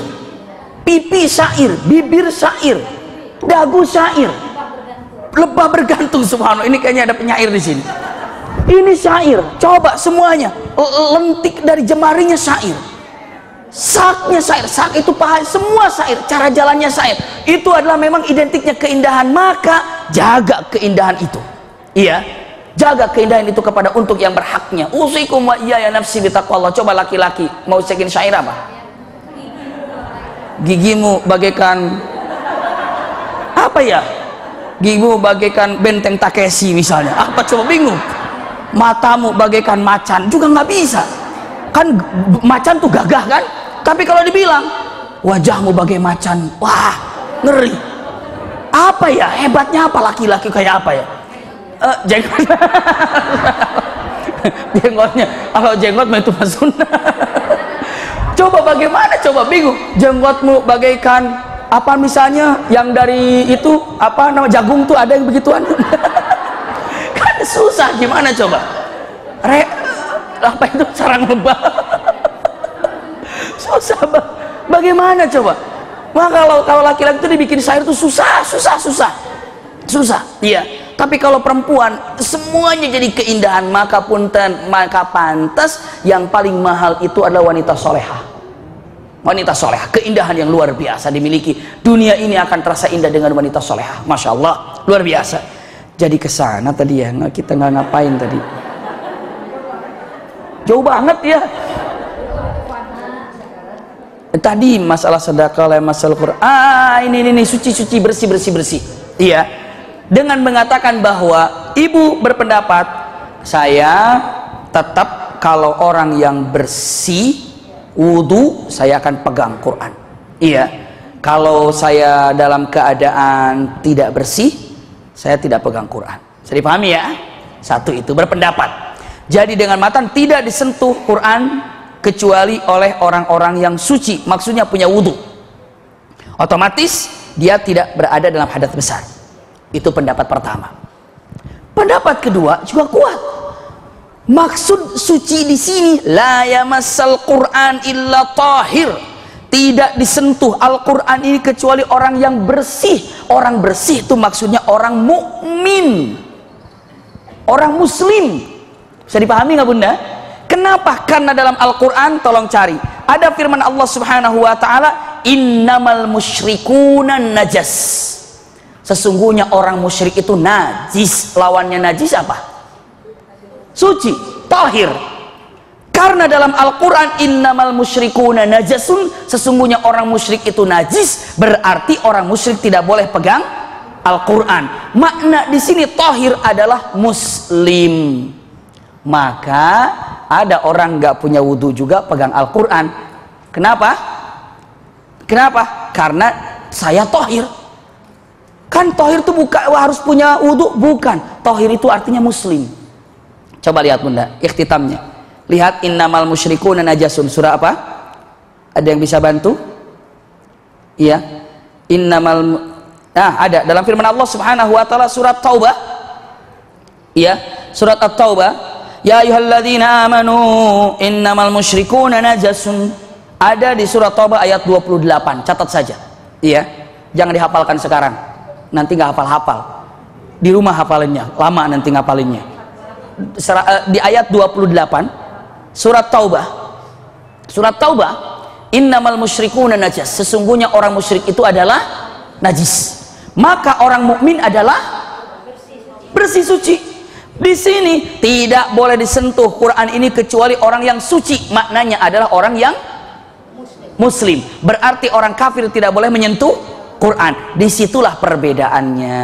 Pipi syair, bibir syair, dagu syair, lebah bergantung. Subhanallah. Ini kayaknya ada penyair di sini. Ini syair. Coba semuanya. Lentik dari jemarinya syair. Saknya syair. Sak itu paha, semua syair. Cara jalannya syair. Itu adalah memang identiknya keindahan. Maka jaga keindahan itu. Iya. Jaga keindahan itu kepada untuk yang berhaknya. Usikum wa iyaya nafsi bitaqwallah. Coba laki-laki mau cekin syair apa? Gigimu bagaikan apa ya? Gigimu bagaikan benteng Takeshi misalnya. Apa coba, bingung. Matamu bagaikan macan juga nggak bisa. Kan macan tuh gagah kan? Tapi kalau dibilang wajahmu bagai macan, wah, ngeri. Apa ya? Hebatnya apa laki-laki kayak apa ya? Jenggot. Jenggotnya, kalau jenggot itu mah sunnah. Coba bagaimana, coba, bingung. Jenggotmu bagaikan apa misalnya yang dari itu apa nama jagung tuh, ada yang begituan. Kan susah, gimana coba? Apa itu sarang lebah? Susah, bagaimana coba? Maka kalau laki-laki itu dibikin syair itu susah. Iya. Tapi kalau perempuan semuanya jadi keindahan, maka pantas yang paling mahal itu adalah wanita solehah. Wanita solehah, keindahan yang luar biasa dimiliki. Dunia ini akan terasa indah dengan wanita solehah. Masya Allah, luar biasa. Jadi kesana tadi ya, kita nggak ngapain tadi. Jauh banget ya. Tadi masalah sedekah, masalah Quran. Ini suci, bersih. Iya. Dengan mengatakan bahwa ibu berpendapat, saya tetap kalau orang yang bersih wudu, saya akan pegang Quran. Iya. Kalau saya dalam keadaan tidak bersih, saya tidak pegang Quran. Bisa dipahami ya? Satu itu berpendapat. Jadi dengan matan tidak disentuh Quran kecuali oleh orang-orang yang suci, maksudnya punya wudu. Otomatis dia tidak berada dalam hadas besar. Itu pendapat pertama. Pendapat kedua juga kuat. Maksud suci di sini la yamassal Quran illa tahir. Tidak disentuh Al-Quran ini kecuali orang yang bersih. Orang bersih itu maksudnya orang mukmin, orang muslim. Bisa dipahami nggak bunda? Kenapa? Karena dalam Al-Quran, tolong cari, ada firman Allah subhanahu wa ta'ala, innamal musyrikuna najas. Sesungguhnya orang musyrik itu najis. Lawannya najis apa? Suci, tahir. Karena dalam Al-Quran innamal musyrikuna najasun, sesungguhnya orang musyrik itu najis, berarti orang musyrik tidak boleh pegang Al-Quran. Makna di sini tahir adalah muslim. Maka ada orang nggak punya wudhu juga pegang Al-Quran. Kenapa? Karena saya tahir. Kan tahir itu bukan harus punya wudhu, bukan. Tahir itu artinya muslim. Coba lihat bunda, ikhtitamnya. Lihat innamal musyrikuna najasun, surah apa? Ada yang bisa bantu? Iya. Ada dalam firman Allah Subhanahu wa taala surat Taubah. Iya, surat At-Taubah. Ya ayyuhalladzina amanu innamal musyrikuna najasun. Ada di surat Taubah ayat 28. Catat saja. Iya. Jangan dihafalkan sekarang. Nanti nggak hafal-hafal. Di rumah hafalinnya, lama nanti ngapalinnya. Di ayat 28 Surat Taubah. Surat Taubah, innamal musyrikuna najas. Sesungguhnya orang musyrik itu adalah najis. Maka orang mukmin adalah bersih suci. Di sini tidak boleh disentuh Quran ini kecuali orang yang suci. Maknanya adalah orang yang muslim. Berarti orang kafir tidak boleh menyentuh Quran. Disitulah perbedaannya.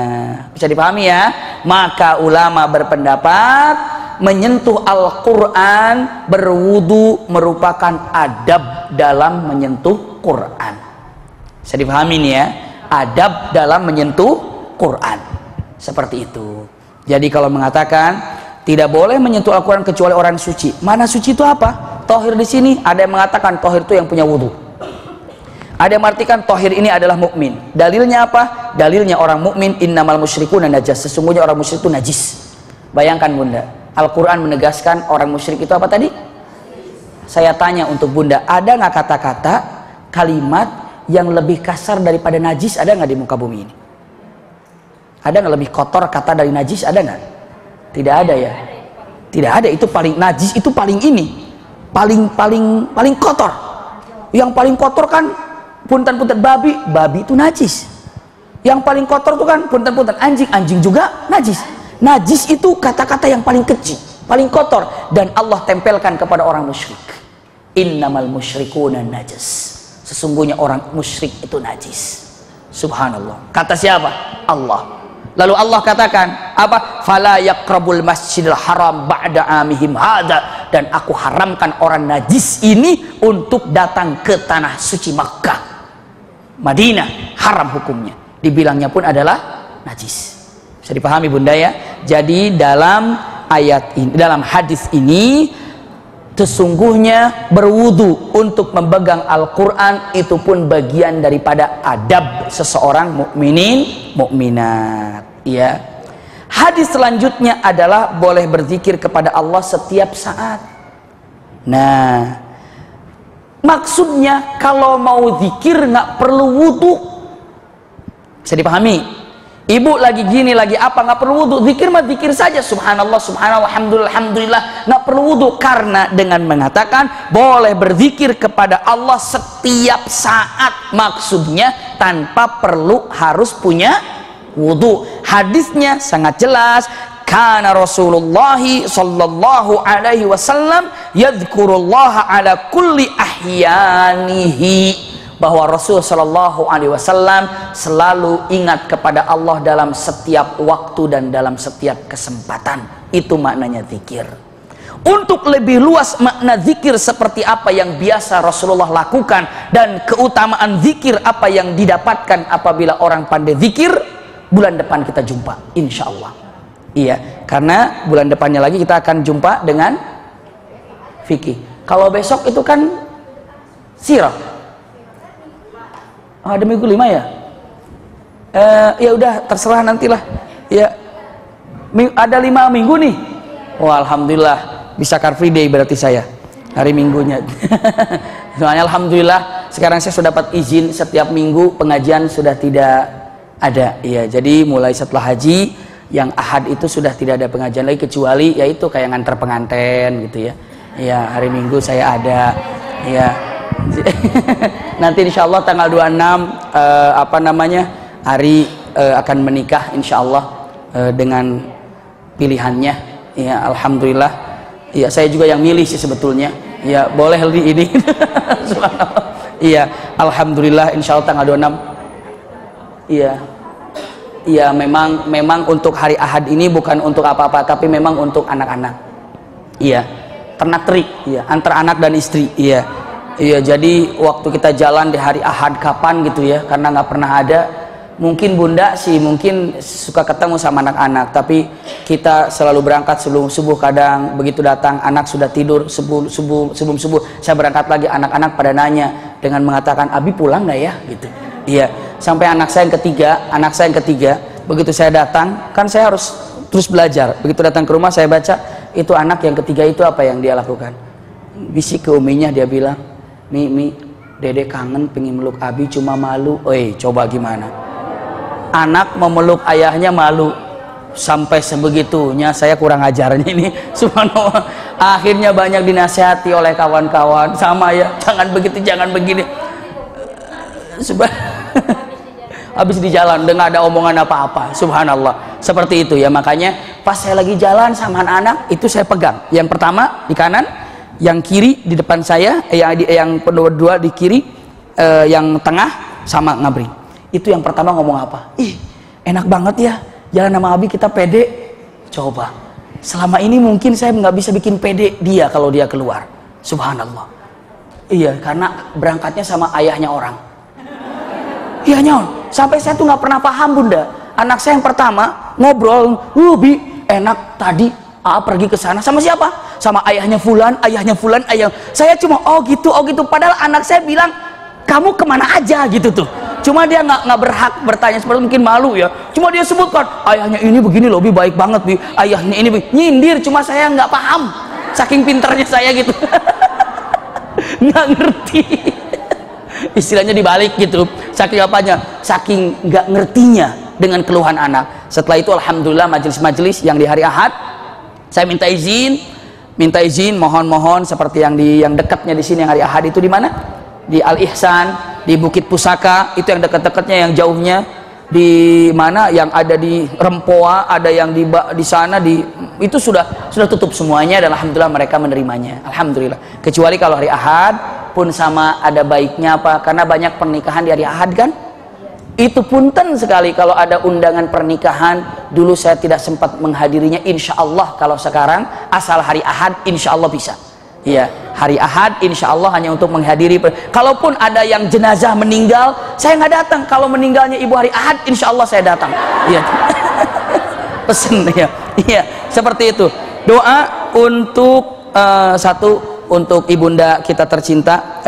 Bisa dipahami ya? Maka ulama berpendapat menyentuh Al-Quran berwudu merupakan adab dalam menyentuh Quran. Bisa dipahami nih ya? Adab dalam menyentuh Quran. Seperti itu. Jadi kalau mengatakan tidak boleh menyentuh Al-Quran kecuali orang suci. Mana suci itu apa? Tohir di sini ada yang mengatakan tohir itu yang punya wudu. Ada yang mengartikan tohir ini adalah mukmin. Dalilnya apa? Dalilnya orang mukmin innamal musyrikuna najas. Sesungguhnya orang musyrik itu najis. Bayangkan Bunda, Al-Quran menegaskan orang musyrik itu apa tadi? Saya tanya untuk Bunda, ada nggak kata-kata kalimat yang lebih kasar daripada najis? Ada nggak di muka bumi ini? Ada nggak lebih kotor kata dari najis? Ada nggak? Tidak ada ya. Tidak ada. Itu paling najis, itu paling ini, paling kotor. Yang paling kotor kan punten-punten babi itu najis. Yang paling kotor itu kan punten-punten anjing juga najis. Najis itu kata-kata yang paling kecil, paling kotor, dan Allah tempelkan kepada orang musyrik. Innamal musyrikuna najas. Sesungguhnya orang musyrik itu najis. Subhanallah. Kata siapa? Allah. Lalu Allah katakan apa? Fala yaqrabul masjidil haram ba'da amihim hada. Dan aku haramkan orang najis ini untuk datang ke tanah suci Makkah, Madinah. Haram hukumnya. Dibilangnya pun adalah najis. Bisa dipahami Bunda ya? Jadi dalam ayat ini, dalam hadis ini, sesungguhnya berwudu untuk memegang Al-Quran itu pun bagian daripada adab seseorang mukminin mukminat. Ya. Hadis selanjutnya adalah boleh berzikir kepada Allah setiap saat. Nah, maksudnya kalau mau zikir nggak perlu wudu. Bisa dipahami? Ibu lagi gini, lagi apa, nggak perlu wudu. Zikir mah zikir saja. Subhanallah, subhanallah, alhamdulillah, alhamdulillah. Nggak perlu wudu. Karena dengan mengatakan boleh berzikir kepada Allah setiap saat. Maksudnya tanpa perlu harus punya wudu. Hadisnya sangat jelas. Kana Rasulullah sallallahu alaihi wasallam yadhkurullaha ala kulli ahyanihi. Bahwa Rasul sallallahu alaihi wasallam selalu ingat kepada Allah dalam setiap waktu dan dalam setiap kesempatan. Itu maknanya zikir. Untuk lebih luas makna zikir seperti apa yang biasa Rasulullah lakukan dan keutamaan zikir apa yang didapatkan apabila orang pandai zikir, bulan depan kita jumpa insyaallah. Iya, karena bulan depannya lagi kita akan jumpa dengan fikih. Kalau besok itu kan sirah. Oh, ada minggu 5 ya? Ya udah terserah nantilah. Ya, ada 5 minggu nih. Wah, alhamdulillah bisa Car Free Day berarti saya hari minggunya. Soalnya alhamdulillah sekarang saya sudah dapat izin setiap minggu pengajian sudah tidak ada. Iya, jadi mulai setelah haji yang ahad itu sudah tidak ada pengajian lagi kecuali yaitu kayak nganter penganten gitu ya. Iya, hari minggu saya ada. Iya. Nanti insya Allah tanggal 26 hari akan menikah insya Allah dengan pilihannya ya, alhamdulillah ya, saya juga yang milih sih sebetulnya ya, boleh di ini. Iya, alhamdulillah insya Allah tanggal 26 iya iya, memang untuk hari ahad ini bukan untuk apa-apa tapi memang untuk anak-anak iya, ternak terik iya, antara anak dan istri iya. Iya, jadi waktu kita jalan di hari Ahad kapan gitu ya, karena nggak pernah ada. Mungkin Bunda sih mungkin suka ketemu sama anak-anak, tapi kita selalu berangkat sebelum subuh. Kadang begitu datang anak sudah tidur sebelum subuh saya berangkat lagi, anak-anak pada nanya dengan mengatakan Abi pulang nggak ya gitu. Iya, sampai anak saya yang ketiga begitu saya datang kan saya harus terus belajar. Begitu datang ke rumah saya baca itu anak yang ketiga itu apa yang dia lakukan. Bisik ke uminya, dia bilang, Mi, Dede kangen pengen meluk Abi cuma malu. Oi, coba gimana? Anak memeluk ayahnya malu. Sampai sebegitunya saya kurang ajarnya ini, subhanallah. Akhirnya banyak dinasihati oleh kawan-kawan, sama ya, jangan begitu, jangan begini. Habis di jalan dengan ada omongan apa-apa, subhanallah. Seperti itu ya, makanya pas saya lagi jalan sama anak-anak itu saya pegang. Yang pertama di kanan, yang kiri di depan saya, yang kedua di kiri, yang tengah sama ngabri. Itu yang pertama ngomong apa? Ih, enak banget ya. Jalan sama Abi kita pede. Coba selama ini mungkin saya nggak bisa bikin pede dia kalau dia keluar, subhanallah. Iya, karena berangkatnya sama ayahnya orang. Iya nyon, sampai saya tuh nggak pernah paham bunda. Anak saya yang pertama ngobrol, Bi, enak tadi pergi ke sana sama siapa? Sama ayahnya Fulan, ayah. Saya cuma oh gitu. Padahal anak saya bilang kamu kemana aja gitu tuh. Cuma dia nggak berhak bertanya, seperti mungkin malu ya. Cuma dia sebutkan ayahnya ini begini loh, Bi, baik banget Bi. Ayahnya ini nyindir, cuma saya nggak paham. Saking pinternya saya gitu, nggak ngerti. Istilahnya dibalik gitu. Saking apanya? Saking nggak ngertinya dengan keluhan anak. Setelah itu alhamdulillah majelis-majelis yang di hari Ahad, saya minta izin, mohon seperti yang dekatnya di sini yang hari Ahad itu di mana? Di Al Ihsan, di Bukit Pusaka, itu yang dekat-dekatnya. Yang jauhnya di mana? Yang ada di Rempoa, ada yang di sana, itu sudah tutup semuanya dan alhamdulillah mereka menerimanya, alhamdulillah. Kecuali kalau hari Ahad pun sama ada baiknya apa, karena banyak pernikahan di hari Ahad kan. Itu punten sekali kalau ada undangan pernikahan. Dulu saya tidak sempat menghadirinya, insya Allah kalau sekarang asal hari Ahad insya Allah bisa. Iya, hari Ahad insya Allah hanya untuk menghadiri. Kalaupun ada yang jenazah meninggal, saya nggak datang. Kalau meninggalnya ibu hari Ahad, insya Allah saya datang. Iya, pesen ya. Iya, seperti itu. Doa untuk untuk ibunda kita tercinta,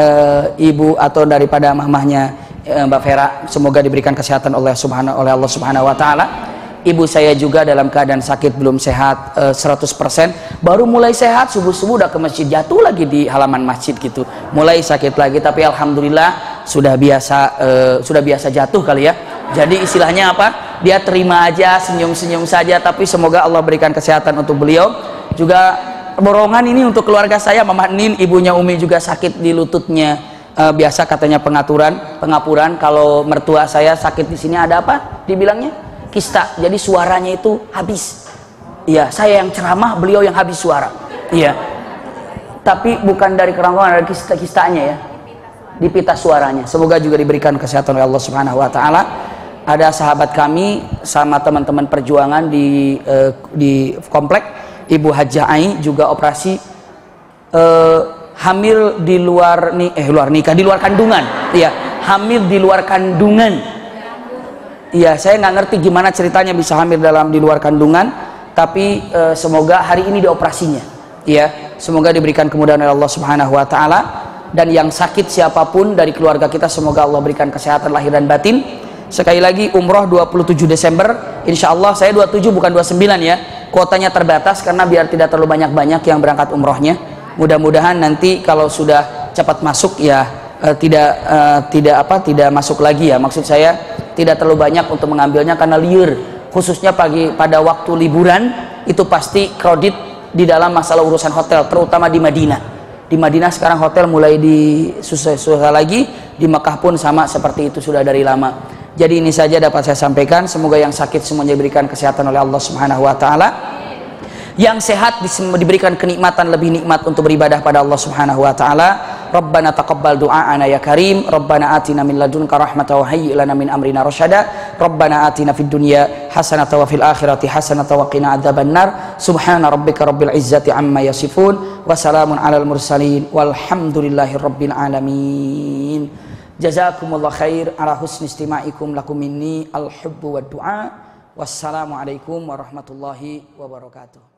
ibu atau daripada mamahnya Mbak Vera, semoga diberikan kesehatan oleh Allah Subhanahu Wa Taala. Ibu saya juga dalam keadaan sakit, belum sehat 100%, baru mulai sehat, subuh-subuh udah ke masjid, jatuh lagi di halaman masjid gitu, mulai sakit lagi. Tapi alhamdulillah sudah biasa jatuh kali ya. Jadi istilahnya apa? Dia terima aja, senyum-senyum saja. Tapi semoga Allah berikan kesehatan untuk beliau. Juga borongan ini untuk keluarga saya, Mama Nin, ibunya Umi juga sakit di lututnya. Biasa katanya pengapuran. Kalau mertua saya sakit di sini ada apa? Dibilangnya kista, jadi suaranya itu habis. Iya, saya yang ceramah, beliau yang habis suara. Iya, tapi bukan dari kerongkongan, dari kistanya ya, di pita suaranya. Semoga juga diberikan kesehatan oleh Allah Subhanahu Wa Taala. Ada sahabat kami sama teman-teman perjuangan di komplek, Ibu Hajah Ai juga operasi hamil di luar nikah, di luar kandungan. Iya, hamil di luar kandungan. Iya, saya nggak ngerti gimana ceritanya bisa hamil di luar kandungan, tapi semoga hari ini dioperasinya. Iya, semoga diberikan kemudahan oleh Allah Subhanahu Wa Taala. Dan yang sakit siapapun dari keluarga kita, semoga Allah berikan kesehatan lahir dan batin. Sekali lagi umroh 27 Desember, insya Allah. Saya 27 bukan 29 ya, kuotanya terbatas karena biar tidak terlalu banyak yang berangkat umrohnya. Mudah-mudahan nanti kalau sudah cepat masuk ya, tidak masuk lagi ya, maksud saya tidak terlalu banyak untuk mengambilnya karena liur, khususnya pada waktu liburan itu pasti kredit di dalam masalah urusan hotel, terutama di Madinah. Di Madinah sekarang hotel mulai susah lagi, di Mekah pun sama seperti itu sudah dari lama. Jadi ini saja dapat saya sampaikan. Semoga yang sakit semuanya diberikan kesehatan oleh Allah Subhanahu Wa Taala. Yang sehat diberikan kenikmatan lebih nikmat untuk beribadah pada Allah Subhanahu Wa Taala. Rabbana taqabbal du'aana ya karim. Rabbana atina min ladunka rahmatan wa hayyi' lana min amrina rasyada. Rabbana atina fid dunya hasanatan wa fil akhirati hasanatan wa qina adzabannar. Subhana rabbika rabbil izzati amma yasifun wa salamun alal mursalin walhamdulillahi rabbil alamin. Jazakumullah khair ala husni istima'ikum lakum minni al-hubbu wad du'a. Wassalamualaikum warahmatullahi wabarakatuh.